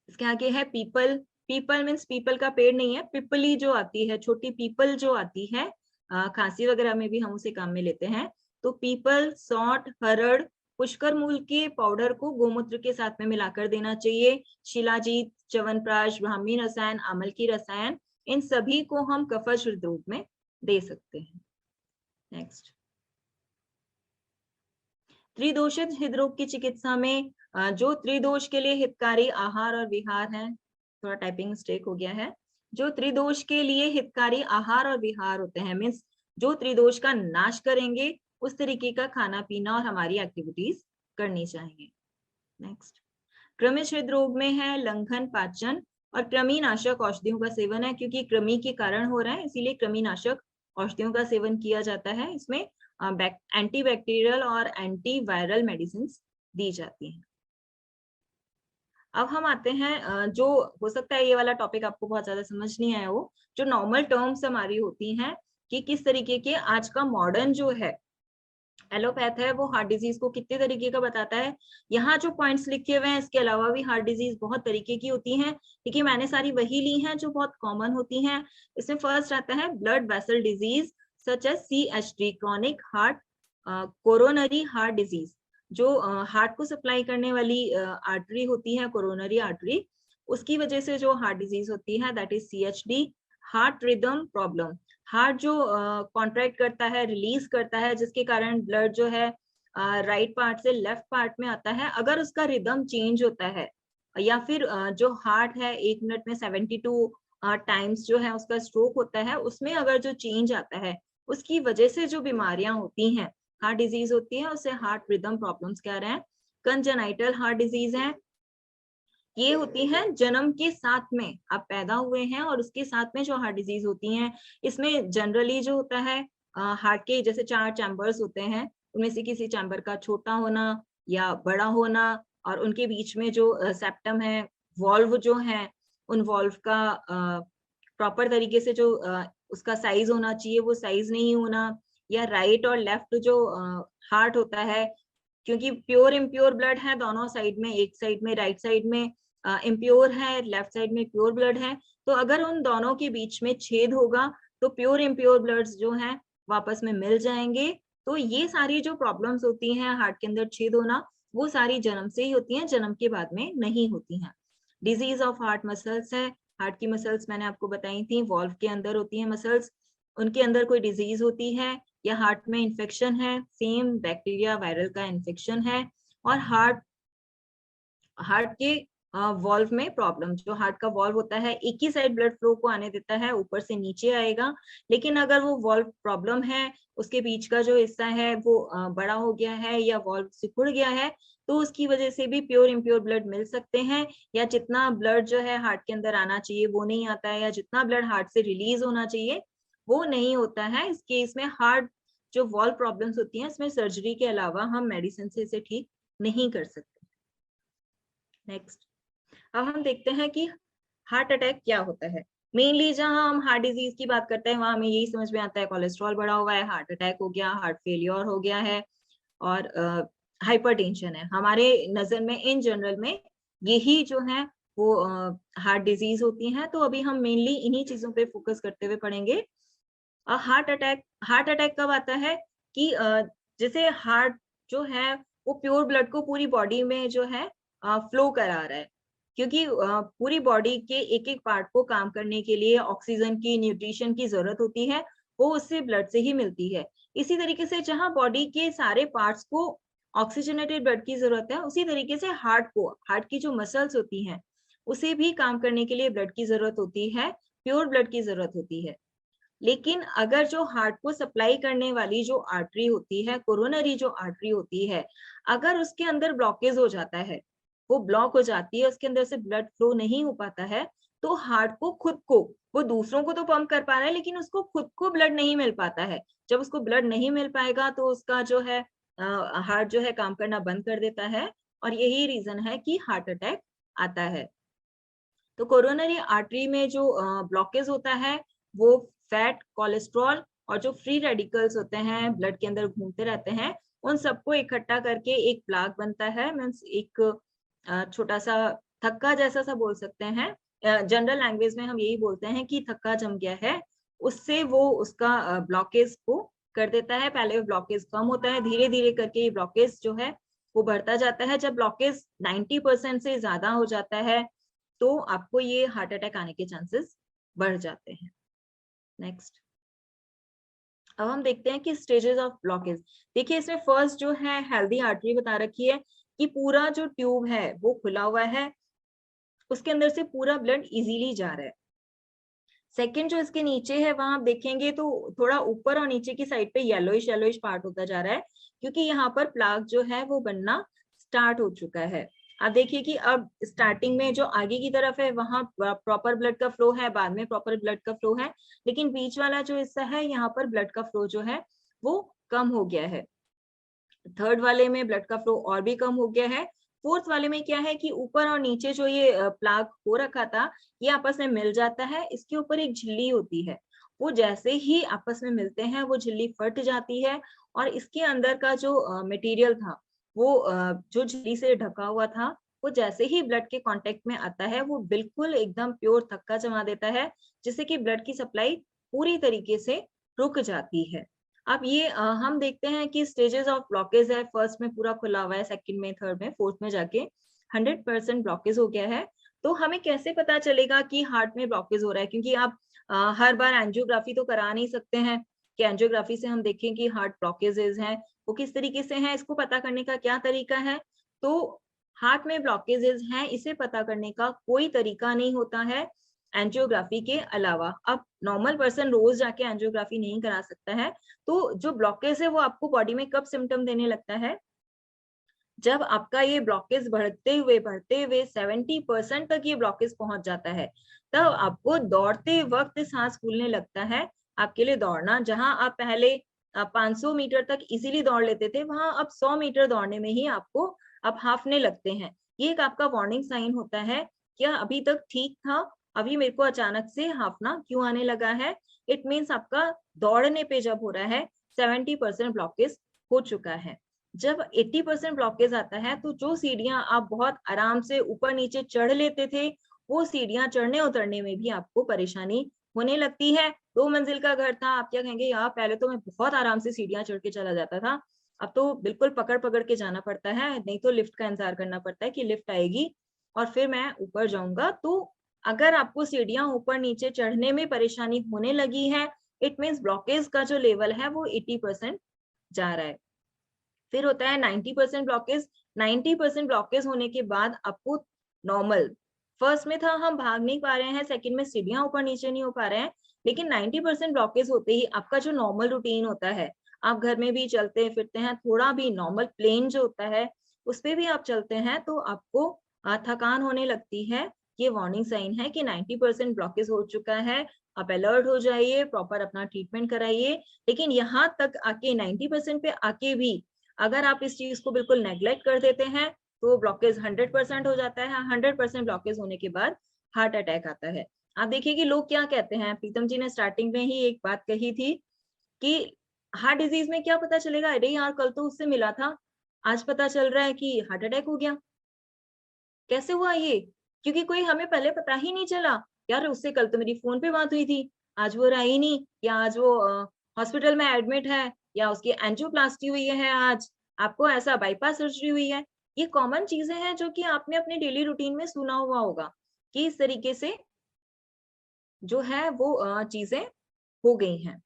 इसके आगे है पीपल। पीपल मीन्स पीपल का पेड़ नहीं है, पिपली जो आती है, छोटी पीपल जो आती है, खांसी वगैरह में भी हम उसे काम में लेते हैं। तो पीपल, सौंठ, हरड़, पुष्कर मूल के पाउडर को गोमूत्र के साथ में मिलाकर देना चाहिए। शिलाजीत, च्यवनप्राश, ब्राह्मी रसायन, आमल की रसायन, इन सभी को हम कफज हृदरोग में दे सकते हैं। नेक्स्ट, त्रिदोषित हृदरोग की चिकित्सा में जो त्रिदोष के लिए हितकारी आहार और विहार है, थोड़ा टाइपिंग मिस्टेक हो गया है, जो त्रिदोष के लिए हितकारी आहार और विहार होते हैं, मीन्स जो त्रिदोष का नाश करेंगे उस तरीके का खाना पीना और हमारी एक्टिविटीज करनी चाहिए। नेक्स्ट, कृमिज हृदरोग में है लंघन, पाचन और कृमिनाशक औषधियों का सेवन है, क्योंकि कृमि के कारण हो रहा है इसीलिए कृमिनाशक औषधियों का सेवन किया जाता है। इसमें एंटीबैक्टीरियल और एंटीवायरल मेडिसिन दी जाती हैं। अब हम आते हैं, जो हो सकता है ये वाला टॉपिक आपको बहुत ज्यादा समझ नहीं आया हो, जो नॉर्मल टर्म्स हमारी होती हैं कि किस तरीके के आज का मॉडर्न जो है एलोपैथ है वो हार्ट डिजीज को कितने तरीके का बताता है। यहाँ जो पॉइंट्स लिखे हुए हैं इसके अलावा भी हार्ट डिजीज बहुत तरीके की होती हैं, देखिए मैंने सारी वही ली हैं जो बहुत कॉमन होती हैं। इसमें फर्स्ट आता है blood vessel disease such as CHD, chronic heart coronary heart disease, जो हार्ट को सप्लाई करने वाली आर्टरी होती है, कोरोनरी आर्टरी, उसकी वजह से जो हार्ट डिजीज होती है that is CHD। Heart rhythm problem, heart जो कॉन्ट्रैक्ट करता है, रिलीज करता है, जिसके कारण ब्लड जो है राइट पार्ट से लेफ्ट पार्ट में आता है, अगर उसका रिदम चेंज होता है या फिर जो हार्ट है 1 मिनट में 72 टाइम्स जो है उसका स्ट्रोक होता है, उसमें अगर जो चेंज आता है उसकी वजह से जो बीमारियां होती हैं, हार्ट डिजीज होती है, उसे हार्ट रिदम प्रॉब्लम्स कह रहे हैं। कंजेनाइटल हार्ट डिजीज है, ये होती है जन्म के साथ में, आप पैदा हुए हैं और उसके साथ में जो हार्ट डिजीज होती हैं। इसमें जनरली जो होता है हार्ट के जैसे 4 चैम्बर्स होते हैं, उनमें से किसी चैम्बर का छोटा होना या बड़ा होना, और उनके बीच में जो सेप्टम है, वॉल्व जो है, उन वॉल्व का प्रॉपर तरीके से जो उसका साइज होना चाहिए वो साइज नहीं होना, या राइट और लेफ्ट जो हार्ट होता है, क्योंकि प्योर इम्प्योर ब्लड है दोनों साइड में, एक साइड में राइट साइड में इम्प्योर है, लेफ्ट साइड में प्योर ब्लड है, तो अगर उन दोनों के बीच में छेद होगा तो प्योर इम्प्योर ब्लड्स जो हैं वापस में मिल जाएंगे। तो ये सारी जो प्रॉब्लम्स होती हैं हार्ट के अंदर छेद होना, वो सारी जन्म से ही होती हैं, जन्म के बाद में नहीं होती हैं। डिजीज ऑफ हार्ट मसल्स है, हार्ट की मसल्स मैंने आपको बताई थी, वॉल्व के अंदर होती हैं मसल्स, उनके अंदर कोई डिजीज होती है या हार्ट में इन्फेक्शन है, सेम बैक्टीरिया वायरल का इन्फेक्शन है, और हार्ट के वॉल्व में प्रॉब्लम, जो हार्ट का वॉल्व होता है एक ही साइड ब्लड फ्लो को आने देता है, ऊपर से नीचे आएगा, लेकिन अगर वो वॉल्व प्रॉब्लम है, उसके बीच का जो हिस्सा है वो बड़ा हो गया है या वॉल्व सिकुड़ गया है, तो उसकी वजह से भी प्योर इम्प्योर ब्लड मिल सकते हैं, या जितना ब्लड जो है हार्ट के अंदर आना चाहिए वो नहीं आता है, या जितना ब्लड हार्ट से रिलीज होना चाहिए वो नहीं होता है। इस केस में हार्ट जो वॉल प्रॉब्लम्स होती हैं इसमें सर्जरी के अलावा हम मेडिसिन से इसे ठीक नहीं कर सकते। नेक्स्ट, अब हम देखते हैं कि हार्ट अटैक क्या होता है। मेनली जहां हम हार्ट डिजीज की बात करते हैं वहां हमें यही समझ में आता है कोलेस्ट्रॉल बढ़ा हुआ है, हार्ट अटैक हो गया, हार्ट फेलियर हो गया है और हाइपरटेंशन है। हमारे नजर में इन जनरल में यही जो है वो हार्ट डिजीज होती हैं। तो अभी हम मेनली इन्हीं चीजों पे फोकस करते हुए पढ़ेंगे। हार्ट अटैक कब आता है कि जैसे हार्ट जो है वो प्योर ब्लड को पूरी बॉडी में जो है फ्लो करा रहा है, क्योंकि पूरी बॉडी के एक एक पार्ट को काम करने के लिए ऑक्सीजन की, न्यूट्रिशन की जरूरत होती है, वो उससे ब्लड से ही मिलती है। इसी तरीके से जहां बॉडी के सारे पार्ट्स को ऑक्सीजनेटेड ब्लड की जरूरत है, उसी तरीके से हार्ट की जो मसल्स होती हैं उसे भी काम करने के लिए ब्लड की जरूरत होती है, प्योर ब्लड की जरूरत होती है। लेकिन अगर जो हार्ट को सप्लाई करने वाली जो आर्टरी होती है, कोरोनरी जो आर्टरी होती है, अगर उसके अंदर ब्लॉकेज हो जाता है, वो ब्लॉक हो जाती है, उसके अंदर से ब्लड फ्लो नहीं हो पाता है, तो हार्ट को खुद को, वो दूसरों को तो पंप कर पा रहा है लेकिन उसको खुद को ब्लड नहीं मिल पाता है। जब उसको ब्लड नहीं मिल पाएगा तो उसका जो है हार्ट जो है काम करना बंद कर देता है और यही रीजन है कि हार्ट अटैक आता है। तो कोरोनरी आर्टरी में जो ब्लॉकेज होता है वो फैट, कोलेस्ट्रॉल और जो फ्री रेडिकल्स होते हैं ब्लड के अंदर घूमते रहते हैं, उन सबको इकट्ठा करके एक प्लाक बनता है। मीन्स एक छोटा सा थक्का जैसा सा बोल सकते हैं। जनरल लैंग्वेज में हम यही बोलते हैं कि थक्का जम गया है। उससे वो उसका ब्लॉकेज को कर देता है। पहले ब्लॉकेज कम होता है, धीरे धीरे करके ये ब्लॉकेज जो है वो बढ़ता जाता है। जब ब्लॉकेज 90% से ज्यादा हो जाता है तो आपको ये हार्ट अटैक आने के चांसेस बढ़ जाते हैं। नेक्स्ट, अब हम देखते हैं कि स्टेजेस ऑफ ब्लॉकेज। देखिए इसमें फर्स्ट जो है हेल्दी आर्टरी बता रखी है कि पूरा जो ट्यूब है वो खुला हुआ है, उसके अंदर से पूरा ब्लड इजीली जा रहा है। सेकंड जो इसके नीचे है वहां आप देखेंगे तो थोड़ा ऊपर और नीचे की साइड पे येलोइश पार्ट होता जा रहा है, क्योंकि यहाँ पर प्लाक जो है वो बनना स्टार्ट हो चुका है। आप देखिए कि अब स्टार्टिंग में जो आगे की तरफ है वहां प्रॉपर ब्लड का फ्लो है, बाद में प्रॉपर ब्लड का फ्लो है, लेकिन बीच वाला जो हिस्सा है यहाँ पर ब्लड का फ्लो जो है वो कम हो गया है। थर्ड वाले में ब्लड का फ्लो और भी कम हो गया है। फोर्थ वाले में क्या है कि ऊपर और नीचे जो ये प्लाक हो रखा था ये आपस में मिल जाता है। इसके ऊपर एक झिल्ली होती है, वो जैसे ही आपस में मिलते हैं वो झिल्ली फट जाती है और इसके अंदर का जो मटेरियल था वो जो झिल्ली से ढका हुआ था वो जैसे ही ब्लड के कांटेक्ट में आता है वो बिल्कुल एकदम प्योर थक्का जमा देता है, जिससे कि ब्लड की सप्लाई पूरी तरीके से रुक जाती है। अब ये हम देखते हैं कि स्टेजेस ऑफ ब्लॉकेज है। फर्स्ट में पूरा खुला हुआ है, सेकंड में, थर्ड में, फोर्थ में जाके 100% ब्लॉकेज हो गया है। तो हमें कैसे पता चलेगा कि हार्ट में ब्लॉकेज हो रहा है, क्योंकि आप हर बार एंजियोग्राफी तो करा नहीं सकते हैं कि एंजियोग्राफी से हम देखें कि हार्ट ब्लॉकेजेस हैं वो किस तरीके से हैं। इसको पता करने का क्या तरीका है? तो हार्ट में ब्लॉकेजेस हैं इसे पता करने का कोई तरीका नहीं होता है एंजियोग्राफी के अलावा। अब नॉर्मल पर्सन रोज जाके एंजियोग्राफी नहीं करा सकता है। तो जो ब्लॉकेज है वो आपको बॉडी में कब सिम्टम देने लगता है? जब आपका ये ब्लॉकेज बढ़ते हुए 70% तक ये ब्लॉकेज पहुंच जाता है, तब आपको दौड़ते वक्त सांस फूलने लगता है। आपके लिए दौड़ना, जहां आप पहले 500 मीटर तक इजीली दौड़ लेते थे, वहां अब 100 मीटर दौड़ने में ही आपको अब हांफने लगते हैं। ये एक आपका वार्निंग साइन होता है, क्या अभी तक ठीक था, अभी मेरे को अचानक से हांफना क्यों आने लगा है। इट मीन्स आपका दौड़ने पे जब हो रहा है 70% ब्लॉकेज हो चुका है। जब 80% ब्लॉकेज आता है तो जो सीढ़ियां आप बहुत आराम से ऊपर नीचे चढ़ लेते थे, वो सीढ़ियां चढ़ने उतरने में भी आपको परेशानी होने लगती है। 2 मंजिल का घर था, आप क्या कहेंगे, यार पहले तो मैं बहुत आराम से सीढ़ियां चढ़ के चला जाता था, अब तो बिल्कुल पकड़ पकड़ के जाना पड़ता है, नहीं तो लिफ्ट का इंतजार करना पड़ता है कि लिफ्ट आएगी और फिर मैं ऊपर जाऊंगा। तो अगर आपको सीढ़ियां ऊपर नीचे चढ़ने में परेशानी होने लगी है, इट मीन्स ब्लॉकेज का जो लेवल है वो 80% जा रहा है। फिर होता है 90% ब्लॉकेज। 90% ब्लॉकेज होने के बाद आपको नॉर्मल, फर्स्ट में था हम भाग नहीं पा रहे हैं, सेकंड में सीढ़ियां ऊपर नीचे नहीं हो पा रहे हैं, लेकिन 90% ब्लॉकेज होते ही आपका जो नॉर्मल रूटीन होता है, आप घर में भी चलते फिरते हैं, थोड़ा भी नॉर्मल प्लेन जो होता है उस पे भी आप चलते हैं तो आपको थकान होने लगती है। ये वार्निंग साइन है कि 90% ब्लॉकेज हो चुका है। आप अलर्ट हो जाइए, प्रॉपर अपना ट्रीटमेंट कराइए। लेकिन यहाँ तक आके 90% पे आके भी अगर आप इस चीज को बिल्कुल नेग्लेक्ट कर देते हैं तो ब्लॉकेज 100% हो जाता है। 100% ब्लॉकेज होने के बाद हार्ट अटैक आता है। आप देखिए कि लोग क्या कहते हैं, प्रीतम जी ने स्टार्टिंग में ही एक बात कही थी कि हार्ट डिजीज में क्या पता चलेगा, अरे यार कल तो उससे मिला था, आज पता चल रहा है कि हार्ट अटैक हो गया, कैसे हुआ ये? क्योंकि कोई हमें पहले पता ही नहीं चला, यार उससे कल तो मेरी फ़ोन पे बात हुई थी, आज वो रहा ही नहीं, या आज वो हॉस्पिटल में एडमिट है, या उसकी एंजियोप्लास्टी हुई है आज, आपको ऐसा बाईपास सर्जरी हुई है। ये कॉमन चीज़ें हैं जो कि आपने अपने डेली रूटीन में सुना हुआ होगा, कि इस तरीके से जो है वो चीज़ें हो गई हैं।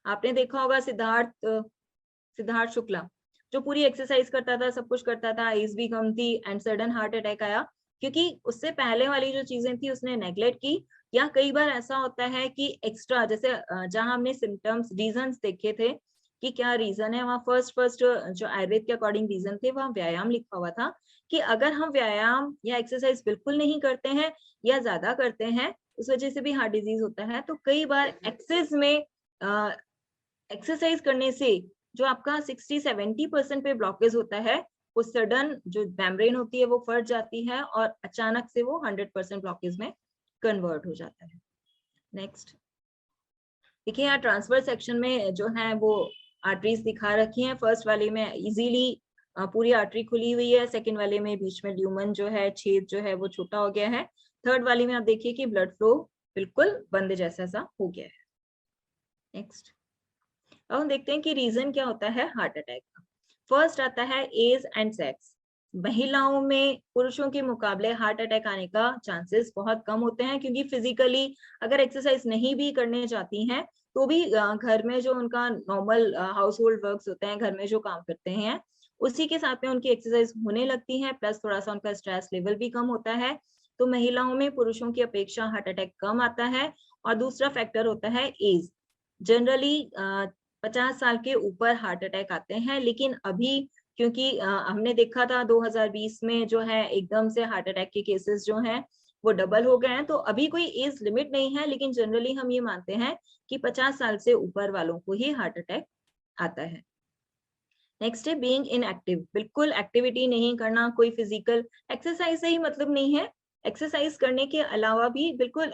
आपने देखा होगा सिद्धार्थ शुक्ला, जो पूरी एक्सरसाइज करता था, सब कुछ करता था, एज भी कम थी एंड सडन हार्ट अटैक आया, क्योंकि उससे पहले वाली जो चीजें थी उसने नेग्लेक्ट की। या कई बार ऐसा होता है कि एक्स्ट्रा, जैसे जहां हमने सिम्टम्स रीजंस देखे थे कि क्या रीजन है, वहाँ फर्स्ट फर्स्ट जो आयुर्वेद के अकॉर्डिंग रीजन थे वहाँ व्यायाम लिखा हुआ था कि अगर हम व्यायाम या एक्सरसाइज बिल्कुल नहीं करते हैं या ज्यादा करते हैं, उस वजह से भी हार्ट डिजीज होता है। तो कई बार एक्सेस में एक्सरसाइज करने से जो आपका 60-70% पे ब्लॉकेज होता है, वो सडन जो मेम्ब्रेन होती है वो फट जाती है और अचानक से वो 100% ब्लॉकेज में कन्वर्ट हो जाता है। नेक्स्ट देखिए, यहाँ ट्रांसफर सेक्शन में जो है वो आर्टरीज दिखा रखी हैं। फर्स्ट वाले में इजीली पूरी आर्टरी खुली हुई है, सेकंड वाले में बीच में ल्यूमन जो है, छेद जो है वो छोटा हो गया है, थर्ड वाले में आप देखिए कि ब्लड फ्लो बिल्कुल बंद जैसा सा हो गया है। नेक्स्ट अब हम देखते हैं कि रीजन क्या होता है हार्ट अटैक का। फर्स्ट आता है एज एंड सेक्स। महिलाओं में पुरुषों के मुकाबले हार्ट अटैक आने का चांसेस बहुत कम होते हैं, क्योंकि फिजिकली अगर एक्सरसाइज नहीं भी करने जाती हैं तो भी घर में जो उनका नॉर्मल हाउस होल्ड वर्क्स होते हैं, घर में जो काम करते हैं उसी के साथ में उनकी एक्सरसाइज होने लगती है, प्लस थोड़ा सा उनका स्ट्रेस लेवल भी कम होता है। तो महिलाओं में पुरुषों की अपेक्षा हार्ट अटैक कम आता है। और दूसरा फैक्टर होता है एज। जनरली 50 साल के ऊपर हार्ट अटैक आते हैं, लेकिन अभी क्योंकि हमने देखा था 2020 में जो है एकदम से हार्ट अटैक के केसेस जो हैं वो डबल हो गए हैं, तो अभी कोई एज लिमिट नहीं है, लेकिन जनरली हम ये मानते हैं कि 50 साल से ऊपर वालों को ही हार्ट अटैक आता है। नेक्स्ट है बीइंग इनएक्टिव। बिल्कुल एक्टिविटी नहीं करना, कोई फिजिकल एक्सरसाइज से ही मतलब नहीं है, एक्सरसाइज करने के अलावा भी बिल्कुल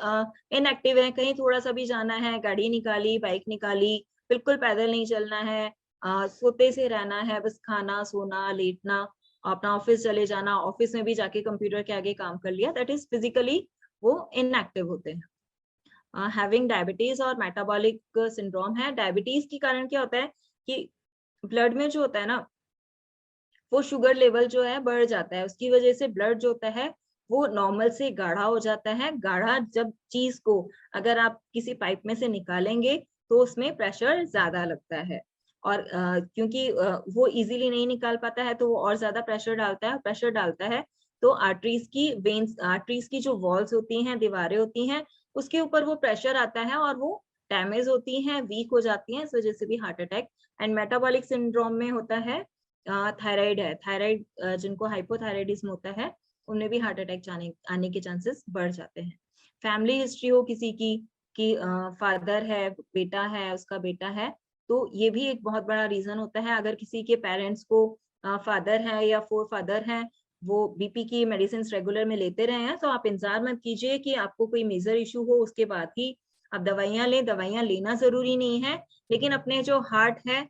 इनएक्टिव है, कहीं थोड़ा सा भी जाना है, गाड़ी निकाली, बाइक निकाली, बिल्कुल पैदल नहीं चलना है, सोते से रहना है, बस खाना, सोना, लेटना, अपना ऑफिस चले जाना, ऑफिस में भी जाके कंप्यूटर के आगे काम कर लिया, दैट इज फिजिकली वो इनएक्टिव होते हैं। हैविंग डायबिटीज और मेटाबॉलिक सिंड्रोम है। डायबिटीज के कारण क्या होता है कि ब्लड में जो होता है ना, वो शुगर लेवल जो है बढ़ जाता है, उसकी वजह से ब्लड जो होता है वो नॉर्मल से गाढ़ा हो जाता है। गाढ़ा जब चीज को अगर आप किसी पाइप में से निकालेंगे तो उसमें प्रेशर ज्यादा लगता है, और क्योंकि वो इजीली नहीं निकाल पाता है तो वो और ज्यादा प्रेशर डालता है, तो आर्टरीज की जो वॉल्स होती हैं, दीवारें होती हैं, उसके ऊपर वो प्रेशर आता है और वो डैमेज होती हैं, वीक हो जाती हैं, इस वजह से भी heart attack. And metabolic syndrome में होता है थायराइड है, थायराइड जिनको हाइपोथायराइडिज्म होता है उनमें भी हार्ट अटैक आने के चांसेस बढ़ जाते हैं। फैमिली हिस्ट्री हो किसी की कि फादर है, बेटा है, उसका बेटा है, तो ये भी एक बहुत बड़ा रीजन होता है। अगर किसी के पेरेंट्स को फादर है या फोर फादर है, वो बीपी की मेडिसिन रेगुलर में लेते रहे हैं, तो आप इंतजार मत कीजिए कि आपको कोई मेजर इशू हो उसके बाद ही आप दवाइयां लें। दवाइयां लेना जरूरी नहीं है, लेकिन अपने जो हार्ट है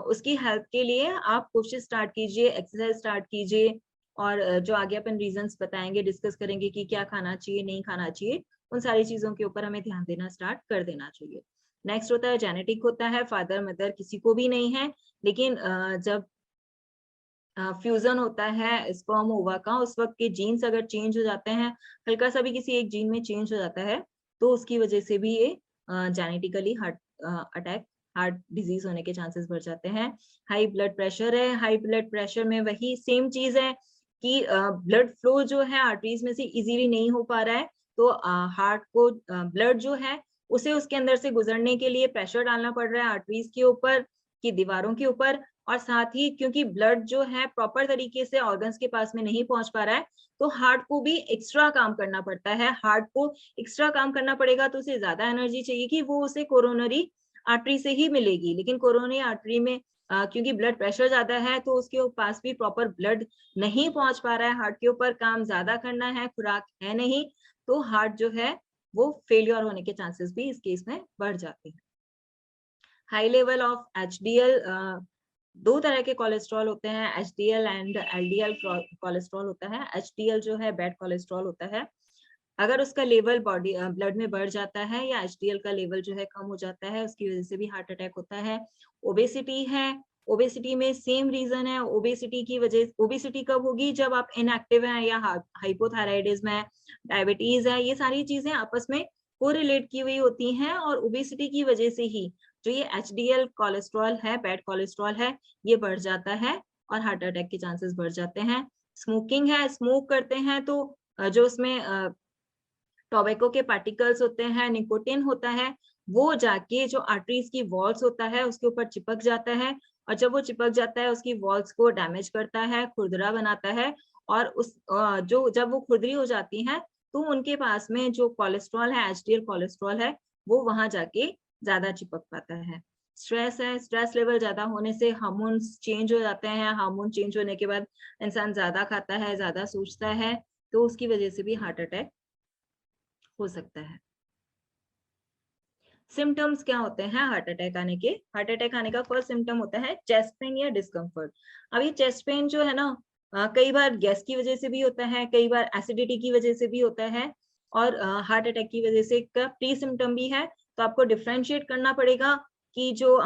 उसकी हेल्थ के लिए आप कोशिश स्टार्ट कीजिए, एक्सरसाइज स्टार्ट कीजिए, और जो आगे अपन रीजंस बताएंगे, डिस्कस करेंगे कि क्या खाना चाहिए, नहीं खाना चाहिए, उन सारी चीजों के ऊपर हमें ध्यान देना स्टार्ट कर देना चाहिए। नेक्स्ट होता है जेनेटिक होता है, फादर मदर किसी को भी नहीं है, लेकिन जब फ्यूजन होता है स्पर्म ओवा का, उस वक्त के जीन्स अगर चेंज हो जाते हैं, हल्का सा भी किसी एक जीन में चेंज हो जाता है, तो उसकी वजह से भी ये जेनेटिकली हार्ट डिजीज होने के चांसेस बढ़ जाते हैं। हाई ब्लड प्रेशर है, हाई ब्लड प्रेशर में वही सेम चीज है कि ब्लड फ्लो जो है आर्टरीज में से इजीली नहीं हो पा रहा है, तो हार्ट को ब्लड जो है उसे उसके अंदर से गुजरने के लिए प्रेशर डालना पड़ रहा है आर्टरीज के ऊपर की दीवारों के ऊपर, और साथ ही क्योंकि ब्लड जो है प्रॉपर तरीके से ऑर्गन्स के पास में नहीं पहुंच पा रहा है, तो हार्ट को भी एक्स्ट्रा काम करना पड़ता है। हार्ट को एक्स्ट्रा काम करना पड़ेगा तो उसे ज्यादा एनर्जी चाहिए कि वो उसे कोरोनरी आर्टरी से ही मिलेगी, लेकिन कोरोनरी आर्टरी में क्योंकि ब्लड प्रेशर ज्यादा है तो उसके पास भी प्रॉपर ब्लड नहीं पहुंच पा रहा है, हार्ट के ऊपर काम ज्यादा करना है, खुराक है नहीं, तो हार्ट जो है वो फेलियर होने के चांसेस भी इस केस में बढ़ जाते हैं। हाई लेवल ऑफ एचडीएल, दो तरह के कोलेस्ट्रॉल होते हैं, एचडीएल एंड एलडीएल कोलेस्ट्रॉल होता है। एचडीएल जो है बैड कोलेस्ट्रॉल होता है, अगर उसका लेवल बॉडी ब्लड में बढ़ जाता है या एचडीएल का लेवल जो है कम हो जाता है, उसकी वजह से भी हार्ट अटैक होता है। ओबेसिटी है, ओबेसिटी में सेम रीजन है। ओबेसिटी की वजह, ओबेसिटी कब होगी? जब आप इनएक्टिव हैं या हाइपोथायराइडिज्म है, डायबिटीज है, ये सारी चीजें आपस में कोरिलेट की हुई होती हैं और ओबेसिटी की वजह से ही जो ये एचडीएल कोलेस्ट्रॉल है, बैड कोलेस्ट्रॉल है, ये बढ़ जाता है और हार्ट अटैक के चांसेस बढ़ जाते हैं। स्मोकिंग है, स्मोक करते हैं तो जो उसमें टोबैको के पार्टिकल्स होते हैं, निकोटिन होता है, वो जाके जो आर्टरीज की वॉल्स होता है उसके ऊपर चिपक जाता है और जब वो चिपक जाता है उसकी वॉल्स को डैमेज करता है, खुरदरा बनाता है और जो जब वो खुरदरी हो जाती है तो उनके पास में जो कोलेस्ट्रॉल है, एचडीएल कोलेस्ट्रॉल है, वो वहां जाके ज्यादा चिपक पाता है। स्ट्रेस है, स्ट्रेस लेवल ज्यादा होने से हार्मोन्स चेंज हो जाते हैं, हार्मोन चेंज होने के बाद इंसान ज्यादा खाता है, ज्यादा सोचता है, तो उसकी वजह से भी हार्ट अटैक हो सकता है। सिम्टम्स क्या होते हैं हार्ट अटैक आने के? हार्ट अटैक आने का फर्स्ट सिम्टम होता है चेस्ट पेन या डिस्कम्फर्ट। अब ये चेस्ट पेन जो है ना, कई बार गैस की वजह से भी होता है, कई बार एसिडिटी की वजह से भी होता है और हार्ट अटैक की वजह से का प्री सिम्टम भी है। तो आपको डिफरेंशिएट करना पड़ेगा कि जो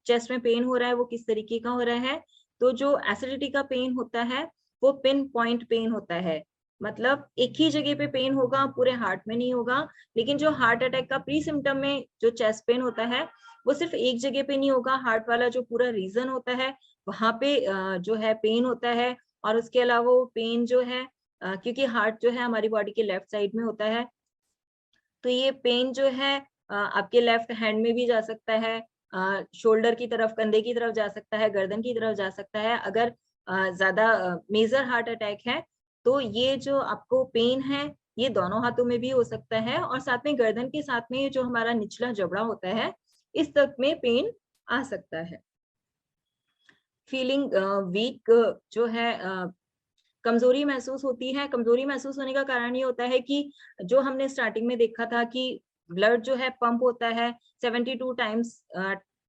चेस्ट में पेन हो रहा है वो किस तरीके का हो रहा है। तो जो एसिडिटी का पेन होता है वो पिन पॉइंट पेन होता है, मतलब एक ही जगह पे पेन होगा, पूरे हार्ट में नहीं होगा। लेकिन जो हार्ट अटैक का प्री सिम्टम में जो चेस्ट पेन होता है वो सिर्फ एक जगह पे नहीं होगा, हार्ट वाला जो पूरा रीजन होता है वहां पे जो है पेन होता है। और उसके अलावा वो पेन जो है क्योंकि हार्ट जो है हमारी बॉडी के लेफ्ट साइड में होता है, तो ये पेन जो है आपके लेफ्ट हैंड में भी जा सकता है, शोल्डर की तरफ, कंधे की तरफ जा सकता है, गर्दन की तरफ जा सकता है। अगर ज्यादा मेजर हार्ट अटैक है तो ये जो आपको पेन है ये दोनों हाथों में भी हो सकता है और साथ में गर्दन के साथ में जो हमारा निचला जबड़ा होता है इस तक में पेन आ सकता है। फीलिंग वीक जो है, कमजोरी महसूस होती है। कमजोरी महसूस होने का कारण ये होता है कि जो हमने स्टार्टिंग में देखा था कि ब्लड जो है पंप होता है 72 टाइम्स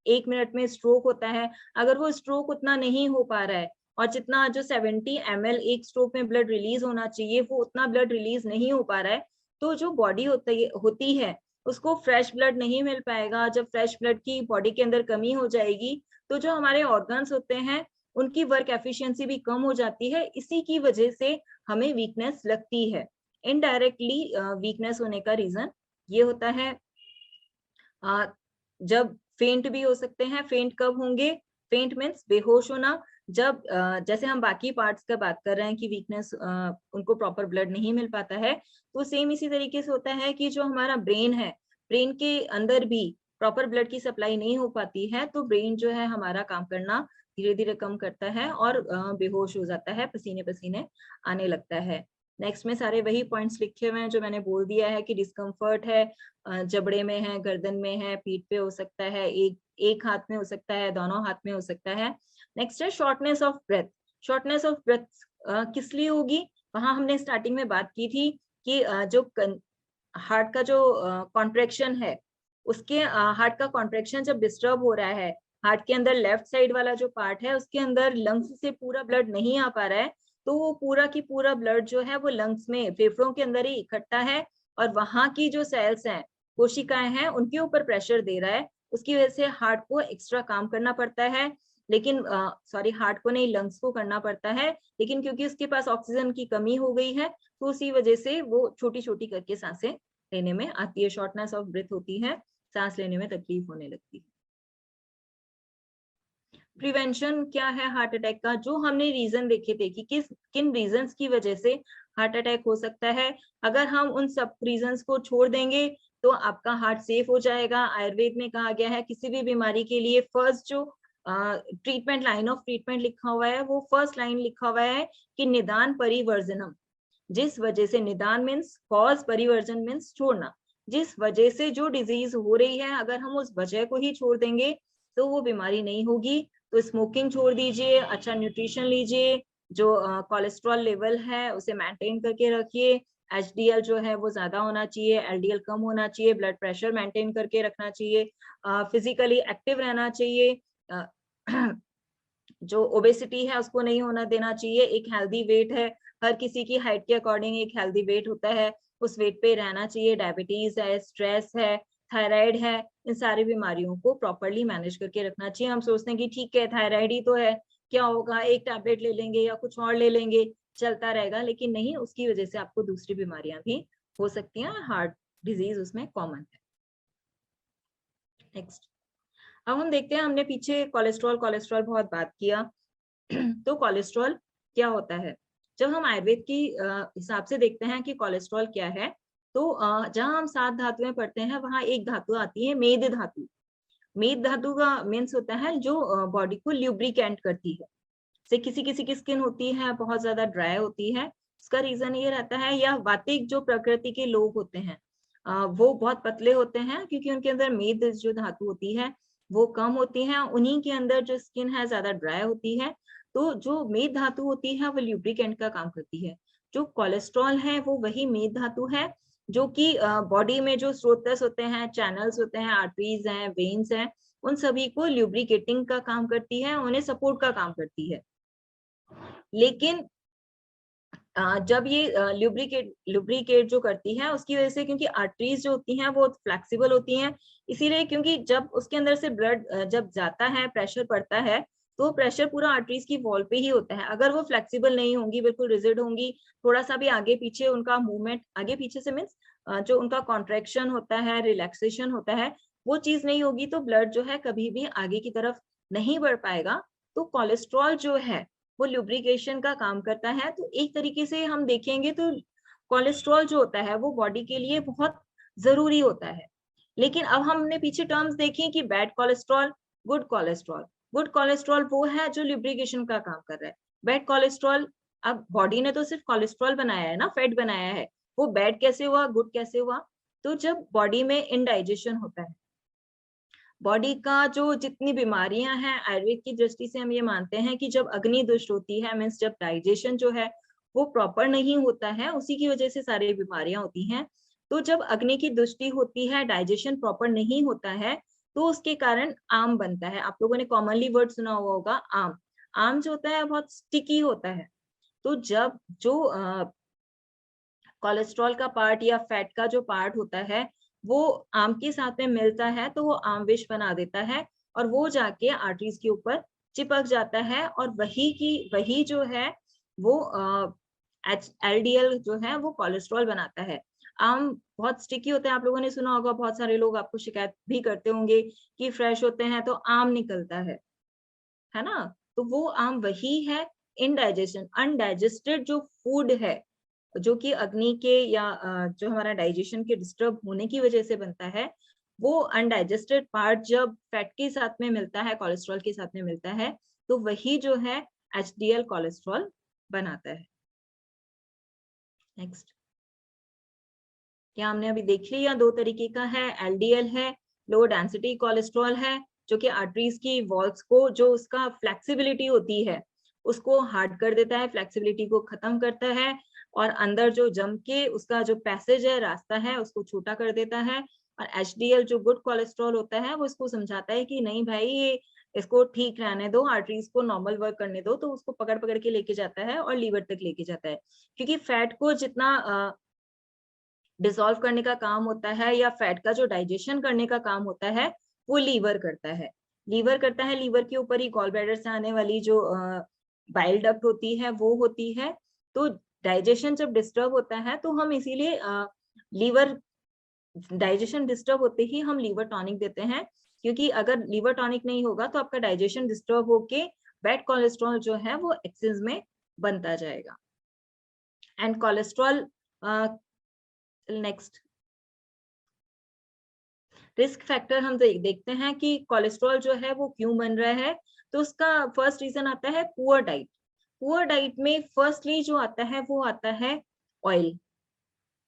एक मिनट में, स्ट्रोक होता है। अगर वो स्ट्रोक उतना नहीं हो पा रहा है और जितना जो 70 ml एक स्ट्रोक में ब्लड रिलीज होना चाहिए वो उतना ब्लड रिलीज नहीं हो पा रहा है, तो जो बॉडी होती है उसको फ्रेश ब्लड नहीं मिल पाएगा। जब फ्रेश ब्लड की बॉडी के अंदर कमी हो जाएगी तो जो हमारे ऑर्गन्स होते हैं उनकी वर्क एफिशिएंसी भी कम हो जाती है। इसी की वजह से हमें वीकनेस लगती है। इनडायरेक्टली वीकनेस होने का रीजन ये होता है। जब फेंट भी हो सकते हैं। फेंट कब होंगे? फेंट मीन्स बेहोश होना। जब जैसे हम बाकी पार्ट्स का बात कर रहे हैं कि वीकनेस, उनको प्रॉपर ब्लड नहीं मिल पाता है, तो सेम इसी तरीके से होता है कि जो हमारा ब्रेन है, ब्रेन के अंदर भी प्रॉपर ब्लड की सप्लाई नहीं हो पाती है, तो ब्रेन जो है हमारा काम करना धीरे धीरे कम करता है और बेहोश हो जाता है, पसीने पसीने आने लगता है। नेक्स्ट में सारे वही पॉइंट्स लिखे हुए हैं जो मैंने बोल दिया है कि डिस्कम्फर्ट है, जबड़े में है, गर्दन में है, पीठ पे हो सकता है, एक हाथ में हो सकता है, दोनों हाथ में हो सकता है। नेक्स्ट है shortness of breath. Shortness of breath किस लिए होगी? वहां हमने स्टार्टिंग में बात की थी कि जो हार्ट का जो कॉन्ट्रेक्शन है, उसके हार्ट का कॉन्ट्रेक्शन जब डिस्टर्ब हो रहा है, हार्ट के अंदर लेफ्ट साइड वाला जो पार्ट है उसके अंदर लंग्स से पूरा ब्लड नहीं आ पा रहा है, तो वो पूरा की पूरा ब्लड जो है वो लंग्स में, फेफड़ों के अंदर ही इकट्ठा है और वहां की जो सेल्स हैं, कोशिकाएं हैं, उनके ऊपर प्रेशर दे रहा है। उसकी वजह से हार्ट को एक्स्ट्रा काम करना पड़ता है, लेकिन हार्ट को नहीं, लंग्स को करना पड़ता है, लेकिन क्योंकि उसके पास ऑक्सीजन की कमी हो गई है तो उसी वजह से वो छोटी छोटी करके सांसें लेने में आती है, शॉर्टनेस ऑफ ब्रेथ होती है, सांस लेने में तकलीफ होने लगती है। प्रिवेंशन क्या है हार्ट अटैक का? जो हमने रीजन देखे थे कि किन रीजंस की वजह से हार्ट अटैक हो सकता है, अगर हम उन सब रीजंस को छोड़ देंगे तो आपका हार्ट सेफ हो जाएगा। आयुर्वेद में कहा गया है किसी भी बीमारी के लिए फर्स्ट जो ट्रीटमेंट, लाइन ऑफ ट्रीटमेंट लिखा हुआ है, वो फर्स्ट लाइन लिखा हुआ है कि निदान परिवर्जनम, जिस वजह से, निदान मीन्स कॉज, परिवर्जन मीन्स छोड़ना, जिस वजह से जो डिजीज हो रही है अगर हम उस वजह को ही छोड़ देंगे तो वो बीमारी नहीं होगी। तो स्मोकिंग छोड़ दीजिए, अच्छा न्यूट्रिशन लीजिए, जो कोलेस्ट्रॉल लेवल है उसे मेंटेन करके रखिए, एचडीएल जो है वो ज्यादा होना चाहिए, एलडीएल कम होना चाहिए, ब्लड प्रेशर मेंटेन करके रखना चाहिए, फिजिकली एक्टिव रहना चाहिए, जो ओबेसिटी है उसको नहीं होना देना चाहिए, एक हेल्दी वेट है, हर किसी की हाइट के अकॉर्डिंग एक हेल्दी वेट होता है, उस वेट पे रहना चाहिए, डायबिटीज है, स्ट्रेस है, थायराइड है, इन सारी बीमारियों को प्रॉपरली मैनेज करके रखना चाहिए। हम सोचते हैं कि ठीक है थायराइड ही तो है, क्या होगा, एक टैबलेट ले लेंगे या कुछ और ले लेंगे, चलता रहेगा, लेकिन नहीं, उसकी वजह से आपको दूसरी बीमारियां भी हो सकती हैं, हार्ट डिजीज उसमें कॉमन है। नेक्स्ट, अब हम देखते हैं, हमने पीछे कोलेस्ट्रॉल कोलेस्ट्रॉल बहुत बात किया तो कोलेस्ट्रॉल क्या होता है? जब हम आयुर्वेद की हिसाब से देखते हैं कि कोलेस्ट्रॉल क्या है, तो जहां हम 7 धातुएं पढ़ते हैं वहां एक धातु आती है मेद धातु। मेद धातु का मीन्स होता है जो बॉडी को ल्यूब्रिकेंट करती है। से किसी किसी की स्किन होती है बहुत ज्यादा ड्राई होती है, उसका रीजन ये रहता है, या वातिक जो प्रकृति के लोग होते हैं वो बहुत पतले होते हैं क्योंकि उनके अंदर मेद जो धातु होती है वो कम होती है, उन्हीं के अंदर जो स्किन है ज्यादा ड्राई होती है। तो जो मेद धातु होती है वो ल्यूब्रिकेंट का काम करती है। जो कोलेस्ट्रॉल है वो वही मेद धातु है जो कि बॉडी में जो स्रोतस होते हैं, चैनल्स होते हैं, आर्टरीज हैं, वेन्स हैं, उन सभी को ल्यूब्रिकेटिंग का काम करती है, उन्हें सपोर्ट का काम करती है। लेकिन जब ये लुब्रिकेट जो करती है उसकी वजह से, क्योंकि आर्टरीज जो होती हैं वो फ्लेक्सिबल होती हैं, इसीलिए क्योंकि जब उसके अंदर से ब्लड जब जाता है, प्रेशर पड़ता है, तो प्रेशर पूरा आर्टरीज की वॉल पे ही होता है। अगर वो फ्लेक्सिबल नहीं होंगी, बिल्कुल रिजिड होंगी, थोड़ा सा भी आगे पीछे उनका मूवमेंट, आगे पीछे से मीन्स जो उनका कॉन्ट्रेक्शन होता है, रिलैक्सेशन होता है, वो चीज नहीं होगी तो ब्लड जो है कभी भी आगे की तरफ नहीं बढ़ पाएगा। तो कोलेस्ट्रॉल जो है वो लुब्रिकेशन का काम करता है। तो एक तरीके से हम देखेंगे तो कोलेस्ट्रॉल जो होता है वो बॉडी के लिए बहुत जरूरी होता है। लेकिन अब हमने पीछे टर्म्स देखी कि bad cholesterol, good cholesterol. Good cholesterol वो है जो लुब्रिकेशन का काम कर रहा है। बैड कोलेस्ट्रॉल, अब बॉडी ने तो सिर्फ कोलेस्ट्रॉल बनाया है ना, फैट बनाया है, वो बैड कैसे हुआ, गुड कैसे हुआ? तो जब बॉडी में इनडाइजेशन होता है, बॉडी का जो जितनी बीमारियां हैं, आयुर्वेद की दृष्टि से हम ये मानते हैं कि जब अग्नि दुष्ट होती है, मीन्स जब डाइजेशन जो है वो प्रॉपर नहीं होता है, उसी की वजह से सारी बीमारियां होती हैं। तो जब अग्नि की दृष्टि होती है, डाइजेशन प्रॉपर नहीं होता है, तो उसके कारण आम बनता है। आप लोगों ने कॉमनली वर्ड सुना हुआ होगा, आम। आम जो होता है बहुत स्टिकी होता है। तो जब जो कोलेस्ट्रॉल का पार्ट या फैट का जो पार्ट होता है वो आम के साथ में मिलता है तो वो आम विष बना देता है, और वो जाके आर्टरीज के ऊपर चिपक जाता है, और वही जो है वो एलडीएल जो है वो कोलेस्ट्रॉल बनाता है। आम बहुत स्टिकी होते हैं, आप लोगों ने सुना होगा, बहुत सारे लोग आपको शिकायत भी करते होंगे कि फ्रेश होते हैं तो आम निकलता है ना? तो वो आम वही है। इनडाइजेशन, अनडाइजेस्टेड जो फूड है, जो कि अग्नि के या जो हमारा डाइजेशन के डिस्टर्ब होने की वजह से बनता है, वो अनडाइजेस्टेड पार्ट जब फैट के साथ में मिलता है, कोलेस्ट्रॉल के साथ में मिलता है, तो वही जो है एचडीएल कोलेस्ट्रॉल बनाता है। नेक्स्ट, क्या हमने अभी देख लिया, 2 तरीके का है, एलडीएल है, लो डेंसिटी कोलेस्ट्रॉल है, जो कि आर्टरीज की वॉल्स को, जो उसका फ्लेक्सिबिलिटी होती है उसको हार्ड कर देता है, फ्लेक्सिबिलिटी को खत्म करता है, और अंदर जो जम के उसका जो पैसेज है, रास्ता है, उसको छोटा कर देता है। और एचडीएल जो गुड कोलेस्ट्रॉल होता है वो इसको समझाता है कि नहीं भाई, ये इसको ठीक रहने दो, आर्टरीज को नॉर्मल वर्क करने दो, तो उसको पकड़ पकड़ के लेके जाता है और लीवर तक लेके जाता है। क्योंकि फैट को जितना डिसॉल्व करने का काम होता है, या फैट का जो डाइजेशन करने का काम होता है, वो लीवर करता है। लीवर करता है, लीवर के ऊपर ही गॉल ब्लैडर से आने वाली जो बाइल डक्ट होती है वो होती है। तो डाइजेशन जब डिस्टर्ब होता है तो हम इसीलिए लीवर, डाइजेशन डिस्टर्ब होते ही हम लीवर टॉनिक देते हैं, क्योंकि अगर लीवर टॉनिक नहीं होगा तो आपका डाइजेशन डिस्टर्ब होके बैड कोलेस्ट्रॉल जो है वो एक्सेस में बनता जाएगा। And cholesterol, next, risk factor हम देखते हैं कि कोलेस्ट्रॉल जो है वो क्यों बन रहा है। तो उसका फर्स्ट रीजन आता है पुअर डाइट। पुअर डाइट में फर्स्टली जो आता है वो आता है ऑयल,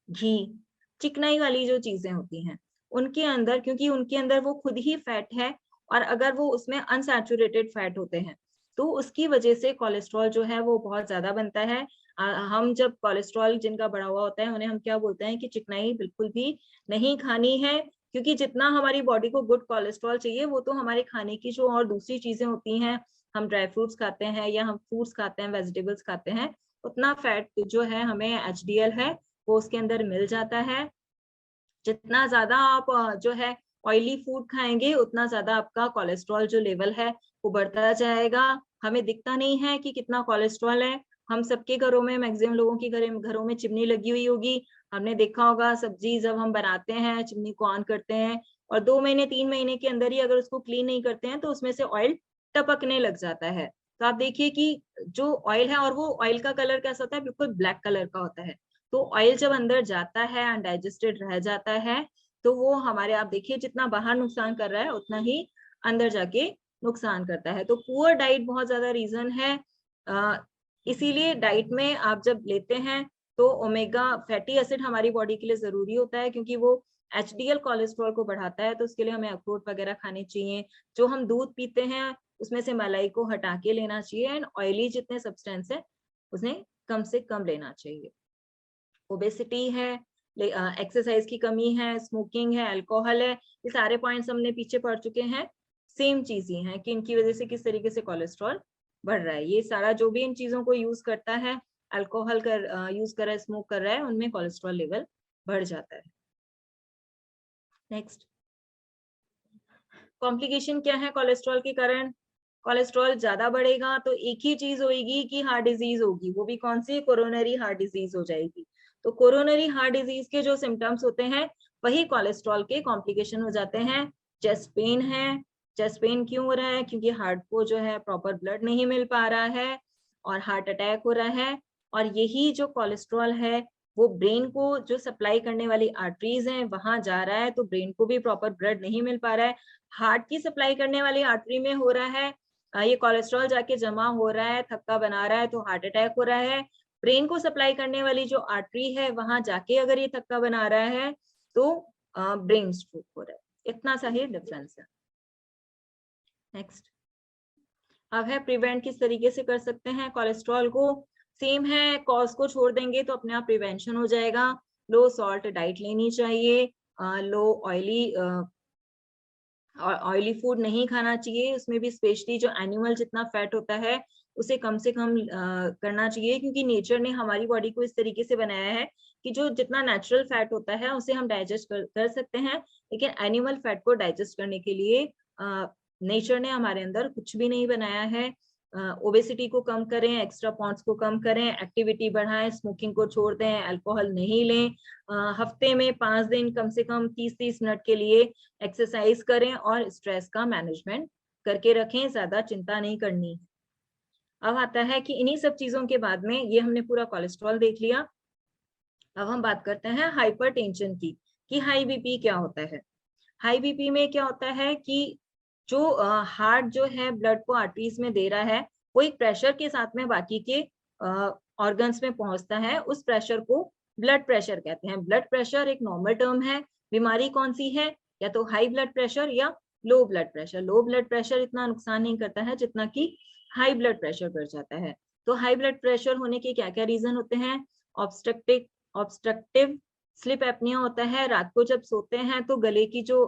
घी, चिकनाई वाली जो चीजें होती हैं उनके अंदर, क्योंकि उनके अंदर वो खुद ही फैट है और अगर वो उसमें अनसैचुरेटेड फैट होते हैं तो उसकी वजह से कोलेस्ट्रॉल जो है वो बहुत ज्यादा बनता है। हम जब कोलेस्ट्रॉल जिनका बढ़ा हुआ होता है उन्हें हम क्या बोलते हैं कि चिकनाई बिल्कुल भी नहीं खानी है, क्योंकि जितना हमारी बॉडी को गुड कोलेस्ट्रॉल चाहिए वो तो हमारे खाने की जो और दूसरी चीजें होती हैं, हम ड्राई फ्रूट्स खाते हैं या हम फ्रूट्स खाते हैं, वेजिटेबल्स खाते हैं, उतना फैट जो है हमें एचडीएल है वो उसके अंदर मिल जाता है। जितना ज्यादा आप जो है ऑयली फूड खाएंगे उतना ज्यादा आपका कोलेस्ट्रॉल जो लेवल है वो बढ़ता जाएगा। हमें दिखता नहीं है कि कितना कोलेस्ट्रॉल है। हम सबके घरों में, मैक्सिमम लोगों के घरों में चिमनी लगी हुई होगी। हमने देखा होगा सब्जी जब हम बनाते हैं चिमनी को ऑन करते हैं और 2 महीने 3 महीने के अंदर ही अगर उसको क्लीन नहीं करते हैं तो उसमें से ऑयल टपकने लग जाता है। तो आप देखिए कि जो ऑयल है, और वो ऑयल का कलर कैसा होता है, बिल्कुल ब्लैक कलर का होता है। तो ऑयल जब अंदर जाता है, अनडाइजेस्टेड रह जाता है, तो वो हमारे, आप देखिए जितना बाहर नुकसान कर रहा है उतना ही अंदर जाके नुकसान करता है। तो पुअर डाइट बहुत ज्यादा रीजन है। इसीलिए डाइट में आप जब लेते हैं तो ओमेगा फैटी एसिड हमारी बॉडी के लिए जरूरी होता है, क्योंकि वो एचडीएल कोलेस्ट्रॉल को बढ़ाता है। तो उसके लिए हमें अखरोट वगैरह खाने चाहिए। जो हम दूध पीते हैं उसमें से मलाई को हटा के लेना चाहिए एंड ऑयली जितने सब्सटेंस है उन्हें कम से कम लेना चाहिए। ओबेसिटी है, एक्सरसाइज की कमी है, स्मोकिंग है, अल्कोहल है, ये सारे पॉइंट्स हमने पीछे पढ़ चुके हैं। सेम चीज ही है कि इनकी वजह से किस तरीके से कोलेस्ट्रॉल बढ़ रहा है। ये सारा जो भी इन चीजों को यूज करता है, अल्कोहल यूज कर रहा है, स्मोक कर रहा है, उनमें कोलेस्ट्रॉल लेवल बढ़ जाता है। नेक्स्ट, कॉम्प्लिकेशन क्या है कोलेस्ट्रॉल के कारण? कोलेस्ट्रॉल ज्यादा बढ़ेगा तो एक ही चीज होगी कि हार्ट डिजीज होगी। वो भी कौन सी? कोरोनरी हार्ट डिजीज हो जाएगी। तो कोरोनरी हार्ट डिजीज के जो सिम्टम्स होते हैं वही कोलेस्ट्रॉल के कॉम्प्लिकेशन हो जाते हैं। चेस्ट पेन है। चेस्ट पेन क्यों हो रहा है? क्योंकि हार्ट को जो है प्रॉपर ब्लड नहीं मिल पा रहा है और हार्ट अटैक हो रहा है। और यही जो कोलेस्ट्रॉल है वो ब्रेन को जो सप्लाई करने वाली आर्टरीज हैं वहां जा रहा है, तो ब्रेन को भी प्रॉपर ब्लड नहीं मिल पा रहा है। हार्ट की सप्लाई करने वाली आर्टरी में हो रहा है, ये कोलेस्ट्रॉल जाके जमा हो रहा है, थक्का बना रहा है, तो हार्ट अटैक हो रहा है। ब्रेन को सप्लाई करने वाली जो आर्टरी है वहां जाके अगर ये थक्का बना रहा है तो ब्रेन स्ट्रोक हो रहा है। इतना सा ही डिफरेंस है। नेक्स्ट, अब है प्रिवेंट किस तरीके से कर सकते हैं कोलेस्ट्रॉल को? सेम है, कॉज को छोड़ देंगे तो अपने आप प्रिवेंशन हो जाएगा। लो सॉल्ट डाइट लेनी चाहिए, लो ऑयली फूड नहीं खाना चाहिए। उसमें भी स्पेशली जो एनिमल जितना फैट होता है उसे कम से कम करना चाहिए, क्योंकि नेचर ने हमारी बॉडी को इस तरीके से बनाया है कि जो जितना नेचुरल फैट होता है उसे हम डाइजेस्ट कर सकते हैं, लेकिन एनिमल फैट को डाइजेस्ट करने के लिए नेचर ने हमारे अंदर कुछ भी नहीं बनाया है। ओबेसिटी को कम करें, एक्स्ट्रा पॉइंट्स को कम करें, एक्टिविटी बढ़ाएं, स्मोकिंग को छोड़ दें, अल्कोहल नहीं लें, हफ्ते में 5 दिन कम से कम 30-30 मिनट के लिए एक्सरसाइज करें और स्ट्रेस का मैनेजमेंट करके रखें, ज्यादा चिंता नहीं करनी। अब आता है कि इन्हीं सब चीजों के बाद में, ये हमने पूरा कोलेस्ट्रॉल देख लिया, अब हम बात करते हैं हाइपरटेंशन की, कि हाई बीपी क्या होता है। हाई बीपी में क्या होता है कि जो हार्ट जो है ब्लड को आर्टरीज में दे रहा है वो एक प्रेशर के साथ में बाकी के ऑर्गन्स में पहुंचता है। उस प्रेशर को ब्लड प्रेशर कहते हैं। ब्लड प्रेशर एक नॉर्मल टर्म है। बीमारी कौन सी है? या तो हाई ब्लड प्रेशर या low blood pressure. Low blood pressure इतना नुकसान नहीं करता है जितना कि हाई ब्लड प्रेशर कर जाता है। तो हाई ब्लड प्रेशर होने के क्या क्या रीजन होते हैं? ऑब्स्ट्रक्टिव स्लीप एपनिया होता है। रात को जब सोते हैं तो गले की जो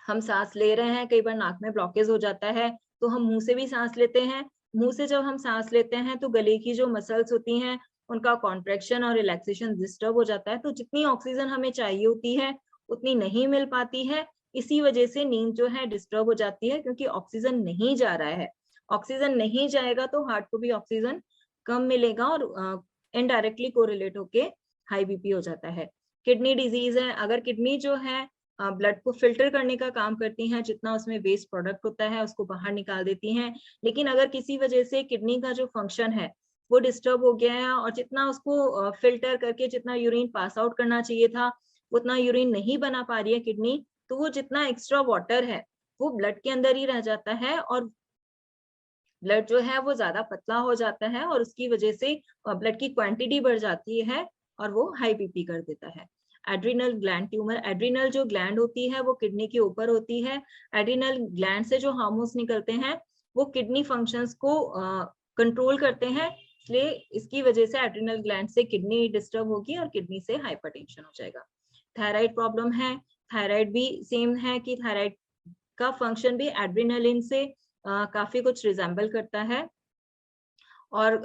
हम सांस ले रहे हैं, कई बार नाक में ब्लॉकेज हो जाता है तो हम मुंह से भी सांस लेते हैं। मुंह से जब हम सांस लेते हैं तो गले की जो मसल्स होती हैं उनका कॉन्ट्रैक्शन और रिलैक्सेशन डिस्टर्ब हो जाता है, तो जितनी ऑक्सीजन हमें चाहिए होती है उतनी नहीं मिल पाती है। इसी वजह से नींद जो है डिस्टर्ब हो जाती है, क्योंकि ऑक्सीजन नहीं जा रहा है। ऑक्सीजन नहीं जाएगा तो हार्ट को भी ऑक्सीजन कम मिलेगा और इनडायरेक्टली कोरिलेट होके हाई बीपी हो जाता है। किडनी डिजीज है, अगर किडनी जो है ब्लड को फिल्टर करने का काम करती हैं, जितना उसमें वेस्ट प्रोडक्ट होता है उसको बाहर निकाल देती हैं, लेकिन अगर किसी वजह से किडनी का जो फंक्शन है वो डिस्टर्ब हो गया है और जितना उसको फिल्टर करके जितना यूरिन पास आउट करना चाहिए था उतना यूरिन नहीं बना पा रही है किडनी, तो वो जितना एक्स्ट्रा वाटर है वो ब्लड के अंदर ही रह जाता है और ब्लड जो है वो ज्यादा पतला हो जाता है और उसकी वजह से ब्लड की क्वांटिटी बढ़ जाती है और वो हाई बीपी कर देता है। एड्रिनल ग्लैंड ट्यूमर, एड्रिनल जो ग्लैंड होती है वो किडनी के ऊपर होती है। एड्रिनल ग्लैंड से जो हार्मोन्स निकलते हैं वो किडनी फंक्शंस को कंट्रोल करते हैं, इसलिए इसकी वजह से एड्रिनल ग्लैंड से किडनी डिस्टर्ब होगी और किडनी से हाइपरटेंशन हो जाएगा। थायराइड प्रॉब्लम है, थायराइड भी सेम है कि थायराइड का फंक्शन भी एड्रिनलिन से काफी कुछ रिजेंबल करता है। और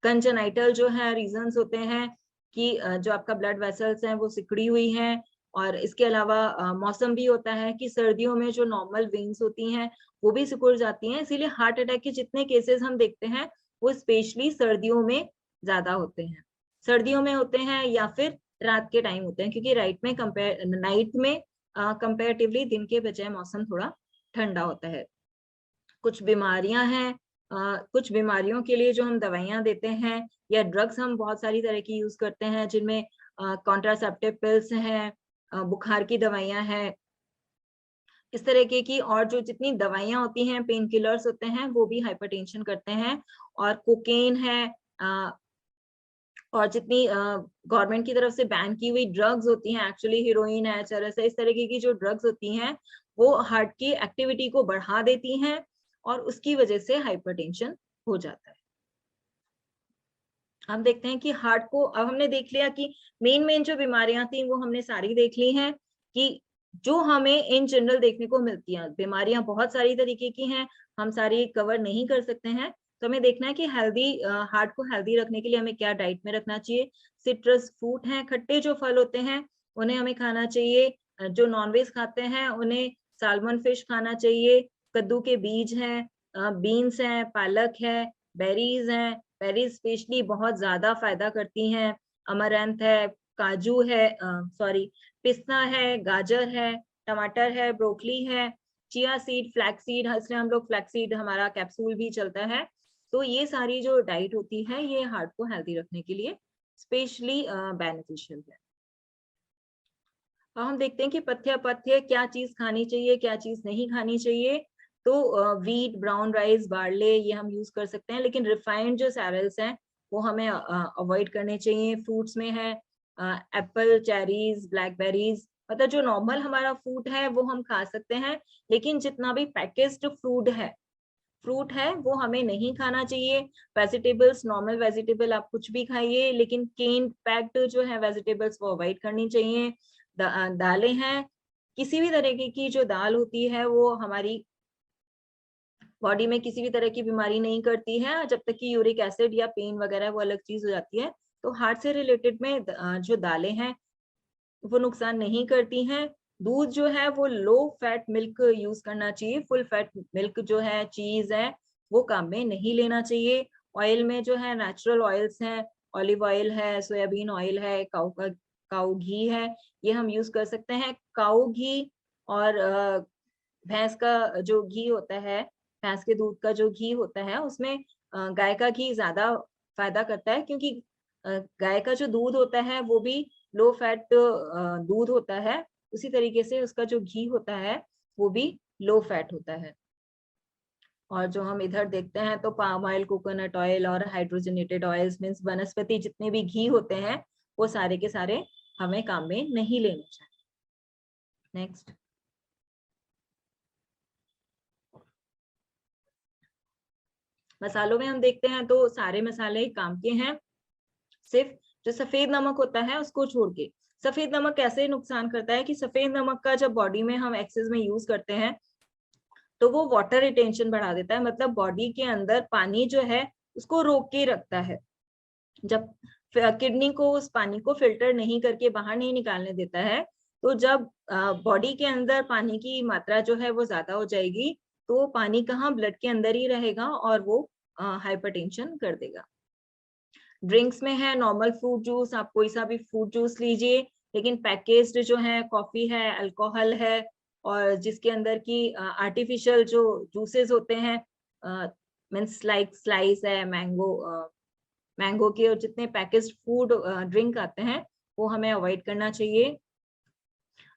कंजेनाइटल जो है रीजंस होते हैं कि जो आपका ब्लड वेसल्स हैं वो सिकुड़ी हुई हैं, और इसके अलावा मौसम भी होता है कि सर्दियों में जो नॉर्मल वेन्स होती हैं वो भी सिकुड़ जाती हैं, इसीलिए हार्ट अटैक के जितने केसेस हम देखते हैं वो स्पेशली सर्दियों में ज्यादा होते हैं। सर्दियों में होते हैं या फिर रात के टाइम होते हैं, क्योंकि नाइट में कंपेरेटिवली दिन के बजाय मौसम थोड़ा ठंडा होता है। कुछ बीमारियां हैं, कुछ बीमारियों के लिए जो हम दवाइयां देते हैं या ड्रग्स हम बहुत सारी तरह की यूज करते हैं, जिनमें कॉन्ट्रासेप्टिव पिल्स हैं, बुखार की दवाइयां हैं, इस तरह की और जो जितनी दवाइयां होती हैं, पेन किलर्स होते हैं, वो भी हाइपरटेंशन करते हैं। और कोकेन है, और जितनी गवर्नमेंट की तरफ से बैन की हुई ड्रग्स होती हैं, एक्चुअली हीरोइन है, चरस है, इस तरीके की जो ड्रग्स होती हैं वो हार्ट की एक्टिविटी को बढ़ा देती हैं और उसकी वजह से हाइपरटेंशन हो जाता है। हम देखते हैं कि हार्ट को अब हमने देख लिया कि मेन जो बीमारियां थी वो हमने सारी देख ली हैं, कि जो हमें इन जनरल देखने को मिलती हैं। बीमारियां बहुत सारी तरीके की हैं, हम सारी कवर नहीं कर सकते हैं, तो हमें देखना है कि हेल्दी हार्ट को हेल्दी रखने के लिए हमें क्या डाइट में रखना चाहिए। सिट्रस फ्रूट हैं, खट्टे जो फल होते हैं उन्हें हमें खाना चाहिए। जो नॉनवेज खाते हैं उन्हें साल्मन फिश खाना चाहिए। कद्दू के बीज हैं, बीन्स हैं, पालक है, बेरीज हैं, बेरीज स्पेशली बहुत ज्यादा फायदा करती हैं। अमरैंथ है, काजू है, सॉरी पिस्ता है, गाजर है, टमाटर है, ब्रोकली है, चिया सीड, फ्लैक्स सीड, इसलिए हम लोग फ्लैक्स सीड हमारा कैप्सूल भी चलता है। तो ये सारी जो डाइट होती है ये हार्ट को हेल्दी रखने के लिए स्पेशली बेनिफिशियल है। अब हम देखते हैं कि पथ्य पथ्य क्या चीज खानी चाहिए, क्या चीज नहीं खानी चाहिए। तो वीट, ब्राउन राइस, बार्ले ये हम यूज कर सकते हैं, लेकिन रिफाइंड जो सैरल्स हैं वो हमें अवॉइड करने चाहिए। फ्रूट्स में है एप्पल, चेरीज, ब्लैकबेरीज, मतलब जो नॉर्मल हमारा फ्रूट है वो हम खा सकते हैं, लेकिन जितना भी पैकेज्ड फ्रूट है वो हमें नहीं खाना चाहिए। वेजिटेबल्स, नॉर्मल वेजिटेबल आप कुछ भी खाइए, लेकिन केन पैक्ड जो है वेजिटेबल्स वो अवॉइड करनी चाहिए। दालें हैं, किसी भी तरीके की जो दाल होती है वो हमारी बॉडी में किसी भी तरह की बीमारी नहीं करती है, जब तक कि यूरिक एसिड या पेन वगैरह वो अलग चीज हो जाती है। तो हार्ट से रिलेटेड में जो दालें हैं वो नुकसान नहीं करती हैं। दूध जो है वो लो फैट मिल्क यूज करना चाहिए, फुल फैट मिल्क जो है, चीज है, वो काम में नहीं लेना चाहिए। ऑयल में जो है नेचुरल ऑयल्स हैं, ऑलिव ऑयल है, सोयाबीन ऑयल है, काऊ घी है, ये हम यूज कर सकते हैं। काऊ घी और भैंस का जो घी होता है, भैंस के दूध का जो घी होता है उसमें गाय का घी ज्यादा फायदा करता है, क्योंकि गाय का जो दूध होता है वो भी लो फैट दूध होता है, उसी तरीके से उसका जो घी होता है वो भी लो फैट होता है। और जो हम इधर देखते हैं तो पाम ऑयल, कोकोनट ऑयल और हाइड्रोजनेटेड ऑयल्स मीन्स वनस्पति जितने भी घी होते हैं वो सारे के सारे हमें काम में नहीं लेने चाहिए। नेक्स्ट, मसालों में हम देखते हैं तो सारे मसाले काम के हैं, सिर्फ जो सफेद नमक होता है उसको छोड़ के। सफेद नमक कैसे नुकसान करता है कि सफेद नमक का जब बॉडी में हम एक्सेस में यूज करते हैं तो वो वाटर रिटेंशन बढ़ा देता है, मतलब बॉडी के अंदर पानी जो है उसको रोक के रखता है। जब किडनी को उस पानी को फिल्टर नहीं करके बाहर नहीं निकालने देता है, तो जब बॉडी के अंदर पानी की मात्रा जो है वो ज्यादा हो जाएगी, तो पानी कहाँ, ब्लड के अंदर ही रहेगा और वो हाइपरटेंशन कर देगा। ड्रिंक्स में है नॉर्मल फ्रूट जूस, आप कोई सा भी फ्रूट जूस लीजिए, लेकिन पैकेज्ड जो है कॉफी है, अल्कोहल है, और जिसके अंदर की आर्टिफिशियल जो जूसेस होते हैं, मीन्स लाइक स्लाइस है, मैंगो के, और जितने पैकेज्ड फूड ड्रिंक आते हैं वो हमें अवॉइड करना चाहिए।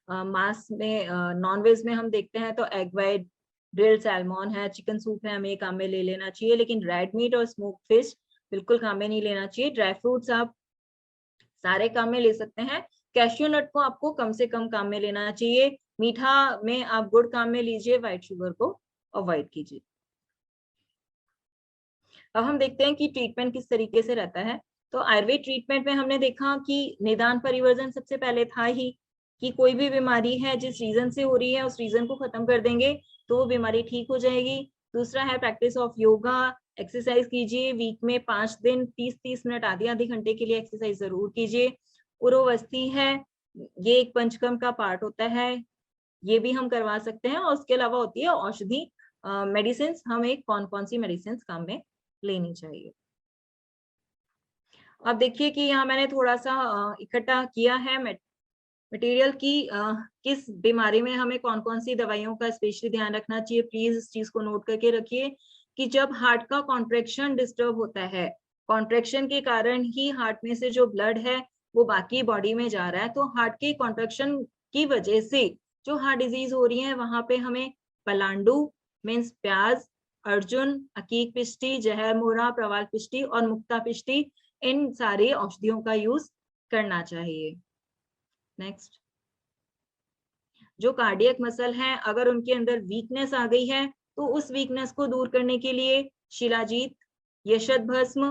मांस में, नॉन वेज में हम देखते हैं तो एग वाइट, ग्रिल्ड सैल्मन है, चिकन सूप है, हमें काम में ले लेना चाहिए, लेकिन रेड मीट और स्मोक फिश बिल्कुल काम में नहीं लेना चाहिए। ड्राई फ्रूट्स आप सारे काम में ले सकते हैं। कैश्यू नट को आपको कम से कम काम में लेना चाहिए। मीठा में आप गुड़ काम में लीजिए, व्हाइट शुगर को अवॉइड कीजिए। अब हम देखते हैं कि ट्रीटमेंट किस तरीके से रहता है। तो आयुर्वेद ट्रीटमेंट में हमने देखा कि निदान परिवर्जन सबसे पहले था ही, कि कोई भी बीमारी है जिस रीजन से हो रही है उस रीजन को खत्म कर देंगे तो वो बीमारी ठीक हो जाएगी। दूसरा है प्रैक्टिस ऑफ योगा, एक्सरसाइज कीजिए, वीक में 5 दिन 30-30 मिनट आधे घंटे के लिए एक्सरसाइज जरूर कीजिए। उरोवस्थी है, ये एक पंचकर्म का पार्ट होता है, ये भी हम करवा सकते हैं। और उसके अलावा होती है औषधि मेडिसिन, हमें कौन कौन सी मेडिसिन काम में लेनी चाहिए। अब देखिए कि यहाँ मैंने थोड़ा सा इकट्ठा किया है मटेरियल की किस बीमारी में हमें कौन कौन सी दवाइयों का स्पेशली ध्यान रखना चाहिए। प्लीज इस चीज को नोट करके रखिए कि जब हार्ट का कॉन्ट्रैक्शन डिस्टर्ब होता है, कॉन्ट्रैक्शन के कारण ही हार्ट में से जो ब्लड है वो बाकी बॉडी में जा रहा है, तो हार्ट के कॉन्ट्रैक्शन की वजह से जो हार्ट डिजीज हो रही है वहां पे हमें पलांडू मीन्स प्याज, अर्जुन, अकीक पिष्टी, जहर मोरा, प्रवाल पिष्टी और मुक्ता पिष्टी, इन सारी औषधियों का यूज करना चाहिए। नेक्स्ट, जो कार्डियक मसल है अगर उनके अंदर वीकनेस आ गई है तो उस वीकनेस को दूर करने के लिए शिलाजीत, यशद भस्म,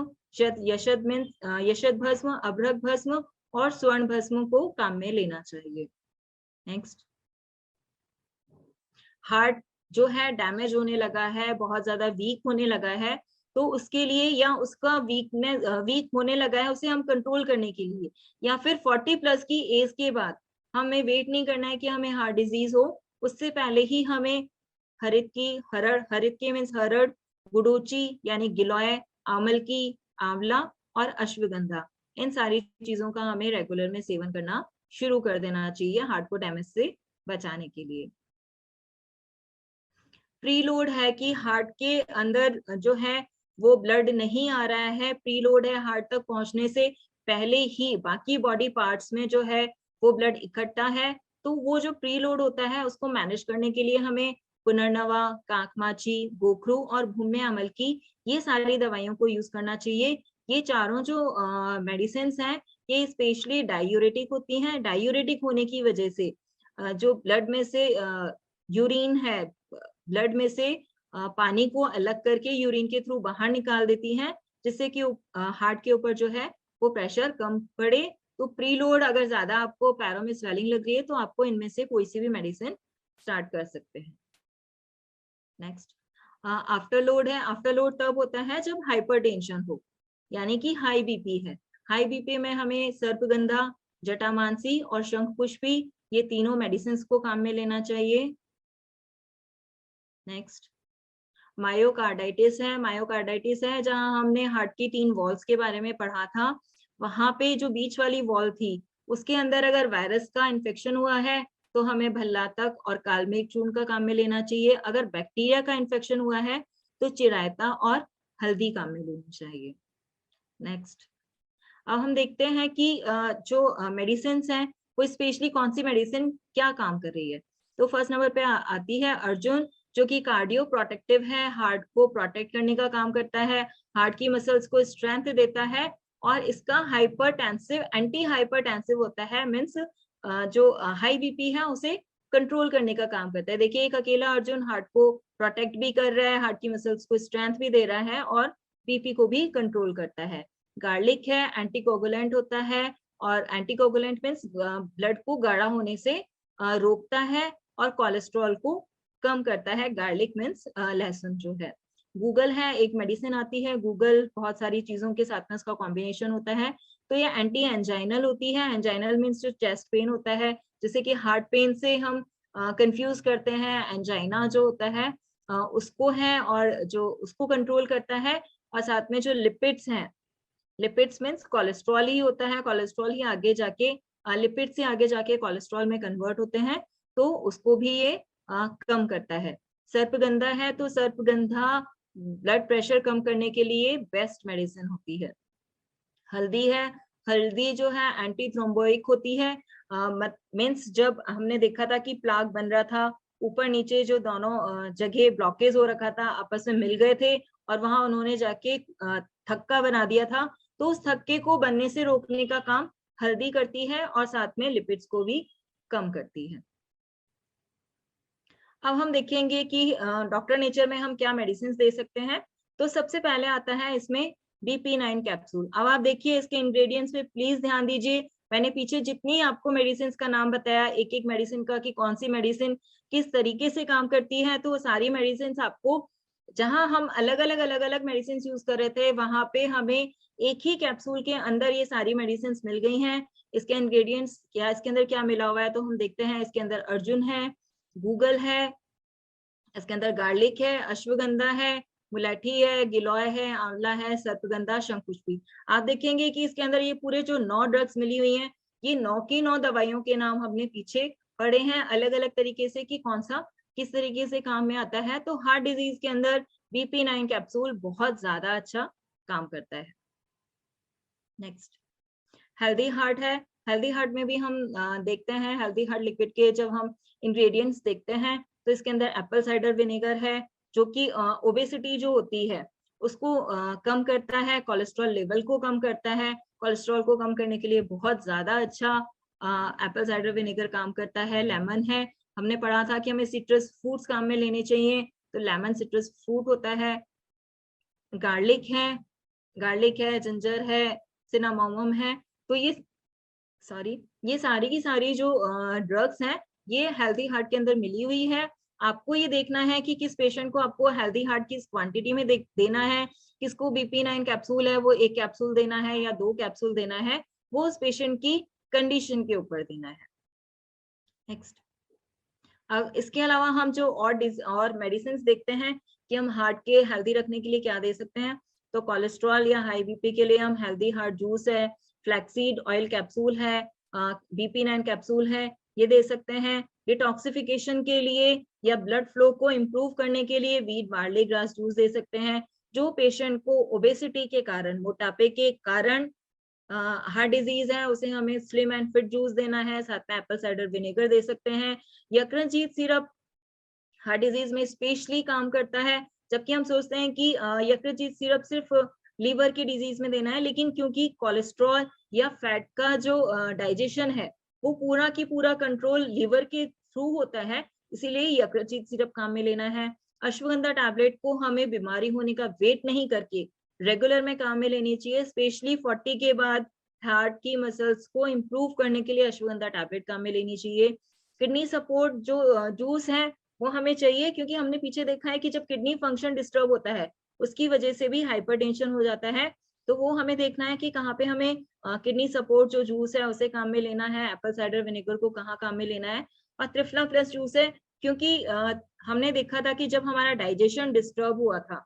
यशद भस्म, अभ्रक भस्म और स्वर्ण भस्म को काम में लेना चाहिए। नेक्स्ट, हार्ट जो है डैमेज होने लगा है, बहुत ज्यादा वीक होने लगा है, तो उसके लिए या उसका वीक होने लगा है उसे हम कंट्रोल करने के लिए, या फिर 40 प्लस की एज के बाद हमें वेट नहीं करना है कि हमें हार्ट डिजीज हो, उससे पहले ही हमें हरित की मीन्स हरड़, गुडूची यानी गिलोय, आमल की, आंवला और अश्वगंधा, इन सारी चीजों का हमें रेगुलर में सेवन करना शुरू कर देना चाहिए हार्ट को डैमेज से बचाने के लिए। प्रीलोड है कि हार्ट के अंदर जो है वो ब्लड नहीं आ रहा है, प्रीलोड है हार्ट तक पहुंचने से पहले ही बाकी बॉडी पार्ट्स में जो है वो ब्लड इकट्ठा है, तो वो जो प्रीलोड होता है उसको मैनेज करने के लिए हमें पुनर्नवा, काकमाची, गोखरू और भूम्य अमल की ये सारी दवाइयों को यूज करना चाहिए। ये चारों जो मेडिसिन हैं ये स्पेशली डायूरेटिक होती हैं। डायूरेटिक होने की वजह से जो ब्लड में से यूरिन है, ब्लड में से पानी को अलग करके यूरिन के थ्रू बाहर निकाल देती हैं, जिससे कि हार्ट के ऊपर जो है वो प्रेशर कम पड़े। तो प्रीलोड अगर ज्यादा आपको पैरों में स्वेलिंग लग रही है तो आपको इनमें से कोई सी भी मेडिसिन स्टार्ट कर सकते हैं। नेक्स्ट, आफ्टर लोड है। आफ्टर लोड तब होता है जब हाइपरटेंशन हो, यानी कि हाई बीपी है। हाई बीपी में हमें सर्पगंधा, जटामांसी और शंखपुष्पी ये तीनों मेडिसिन को काम में लेना चाहिए। नेक्स्ट, मायोकार्डाइटिस है। मायोकार्डाइटिस है जहां हमने हार्ट की 3 वॉल्स के बारे में पढ़ा था, वहां पे जो बीच वाली वॉल थी उसके अंदर अगर वायरस का इन्फेक्शन हुआ है तो हमें भल्लातक और कालमेघ चूर्ण का काम में लेना चाहिए। अगर बैक्टीरिया का इन्फेक्शन हुआ है तो चिरायता और हल्दी काम में लेनी चाहिए। नेक्स्ट, अब हम देखते हैं कि जो मेडिसिन हैं वो स्पेशली कौन सी मेडिसिन क्या काम कर रही है। तो फर्स्ट नंबर पे आती है अर्जुन, जो कि कार्डियो प्रोटेक्टिव है, हार्ट को प्रोटेक्ट करने का काम करता है, हार्ट की मसल्स को स्ट्रेंथ देता है और इसका हाइपरटेंसिव एंटी हाइपरटेंसिव होता है, मीन्स जो हाई बीपी है उसे कंट्रोल करने का काम करता है। देखिए एक अकेला अर्जुन हार्ट को प्रोटेक्ट भी कर रहा है, हार्ट की मसल्स को स्ट्रेंथ भी दे रहा है और बीपी को भी कंट्रोल करता है। गार्लिक है, एंटीकोगुलेंट होता है और एंटीकोगुलेंट मीन्स ब्लड को गाढ़ा होने से रोकता है और कोलेस्ट्रॉल को कम करता है। गार्लिक मीन्स लहसुन जो है। गूगल है, एक मेडिसिन आती है गूगल, बहुत सारी चीजों के साथ में इसका कॉम्बिनेशन होता है, तो ये एंटी एंजाइनल होती है। एंजाइनल मीन्स जो चेस्ट पेन होता है, जैसे कि हार्ट पेन से हम कंफ्यूज करते हैं, एंजाइना जो होता है उसको है और जो उसको कंट्रोल करता है। और साथ में जो लिपिड्स हैं, लिपिड्स मीन्स कोलेस्ट्रॉल ही होता है, कोलेस्ट्रॉल ही आगे जाके लिपिड से आगे जाके कोलेस्ट्रॉल में कन्वर्ट होते हैं, तो उसको भी ये कम करता है। सर्पगंधा है, तो सर्पगंधा ब्लड प्रेशर कम करने के लिए बेस्ट मेडिसिन होती है। हल्दी है, हल्दी जो है एंटी थ्रोम्बोइक होती है, मीन्स जब हमने देखा था कि प्लाक बन रहा था ऊपर नीचे जो दोनों जगह ब्लॉकेज हो रखा था आपस में मिल गए थे और वहां उन्होंने जाके थक्का बना दिया था। तो उस थक्के को बनने से रोकने का काम हल्दी करती है और साथ में लिपिड्स को भी कम करती है। अब हम देखेंगे कि डॉक्टर नेचर में हम क्या मेडिसिन दे सकते हैं। तो सबसे पहले आता है इसमें BP9 कैप्सूल। अब आप देखिए इसके इंग्रेडिएंट्स पे प्लीज ध्यान दीजिए। मैंने पीछे जितनी आपको मेडिसिन का नाम बताया, एक एक मेडिसिन का कि कौन सी मेडिसिन किस तरीके से काम करती है, तो वो सारी मेडिसिन आपको जहां हम अलग अलग मेडिसिन यूज कर रहे थे वहां पे हमें एक ही कैप्सूल के अंदर ये सारी मेडिसिन मिल गई हैं। इसके इंग्रेडिएंट्स क्या, इसके अंदर क्या मिला हुआ है, तो हम देखते हैं। इसके अंदर अर्जुन है, गूगल है, इसके अंदर गार्लिक है, अश्वगंधा है, मुलेठी है, गिलोय है, आंवला है, सर्पगंधा, शंखपुष्पी। आप देखेंगे कि इसके अंदर ये पूरे जो 9 ड्रग्स मिली हुई हैं, ये 9 की 9 दवाइयों के नाम हमने पीछे पढ़े हैं अलग अलग तरीके से कि कौन सा किस तरीके से काम में आता है। तो हार्ट डिजीज के अंदर BP9 कैप्सूल बहुत ज्यादा अच्छा काम करता है। नेक्स्ट हेल्दी हार्ट है। हेल्दी हार्ट में भी हम देखते हैं, हेल्दी हार्ट लिक्विड के जब हम इंग्रेडिएंट्स देखते हैं तो इसके अंदर एप्पल साइडर विनेगर है जो कि ओबेसिटी जो होती है उसको कम करता है, कोलेस्ट्रॉल लेवल को कम करता है। कोलेस्ट्रॉल को कम करने के लिए बहुत ज्यादा अच्छा एप्पल साइडर विनेगर काम करता है। लेमन है, हमने पढ़ा था कि हमें सिट्रस फ्रूट्स काम में लेने चाहिए, तो लेमन सिट्रस फ्रूट होता है। गार्लिक है, जिंजर है, सिनामोमम है। तो ये सारी की सारी जो ड्रग्स हैं ये हेल्दी हार्ट के अंदर मिली हुई है। आपको ये देखना है कि किस पेशेंट को आपको हेल्दी हार्ट किस क्वांटिटी में देना है, किसको BP9 कैप्सूल है वो 1 कैप्सूल देना है या 2 कैप्सूल देना है, वो उस पेशेंट की कंडीशन के ऊपर देना है। नेक्स्ट, अब इसके अलावा हम जो और मेडिसिन देखते हैं कि हम हार्ट के हेल्दी रखने के लिए क्या दे सकते हैं। तो कोलेस्ट्रॉल या हाई BP के लिए हम हेल्दी हार्ट जूस है, फ्लैक्सीड ऑयल कैप्सूल है, BP9 कैप्सूल है, ये दे सकते हैं। डिटॉक्सिफिकेशन के लिए या ब्लड फ्लो को इम्प्रूव करने के लिए व्हीट बार्ले ग्रास जूस दे सकते हैं। जो पेशेंट को ओबेसिटी के कारण, मोटापे के कारण हार्ट डिजीज है, उसे हमें स्लिम एंड फिट जूस देना है, साथ में एप्पल साइडर विनेगर दे सकते हैं। यकृतजीत सिरप हार्ट डिजीज में स्पेशली काम करता है, जबकि हम सोचते हैं कि यकृतजीत सिरप सिर्फ लीवर की डिजीज में देना है, लेकिन क्योंकि कोलेस्ट्रॉल या फैट का जो डाइजेशन है वो पूरा की पूरा कंट्रोल लीवर के थ्रू होता है, इसीलिए यकृतजीत सिरप काम में लेना है। अश्वगंधा टैबलेट को हमें बीमारी होने का वेट नहीं करके रेगुलर में काम में लेनी चाहिए, स्पेशली 40 के बाद हार्ट की मसल्स को इम्प्रूव करने के लिए अश्वगंधा टैबलेट काम में लेनी चाहिए। किडनी सपोर्ट जो जूस है वो हमें चाहिए, क्योंकि हमने पीछे देखा है कि जब किडनी फंक्शन डिस्टर्ब होता है उसकी वजह से भी हाइपरटेंशन हो जाता है। तो वो हमें देखना है कि कहाँ पे हमें किडनी सपोर्ट जो जूस है उसे काम में लेना है, एप्पल साइडर विनेगर को कहाँ काम में लेना है। और त्रिफला प्लस जूस है, क्योंकि हमने देखा था कि जब हमारा डाइजेशन डिस्टर्ब हुआ था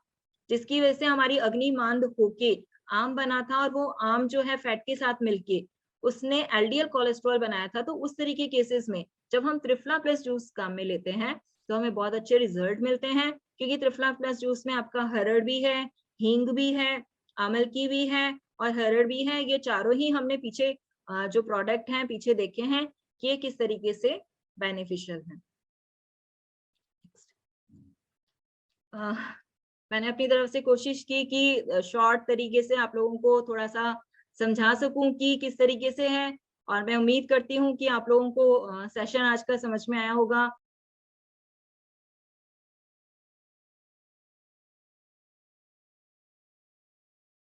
जिसकी वजह से हमारी अग्नि मांद होके आम बना था, और वो आम जो है फैट के साथ मिलके उसने LDL कोलेस्ट्रॉल बनाया था। तो उस तरीके केसेस में जब हम त्रिफला प्लस जूस काम में लेते हैं तो हमें बहुत अच्छे रिजल्ट मिलते हैं, क्योंकि त्रिफला प्लस जूस में आपका हरड़ भी है, हींग भी है, आमलकी भी है और हरड़ भी है। ये चारों ही हमने पीछे जो प्रोडक्ट हैं पीछे देखे हैं कि ये किस तरीके से बेनिफिशियल है। मैंने अपनी तरफ से कोशिश की कि शॉर्ट तरीके से आप लोगों को थोड़ा सा समझा सकूं कि किस तरीके से है, और मैं उम्मीद करती हूँ कि आप लोगों को सेशन आज का समझ में आया होगा।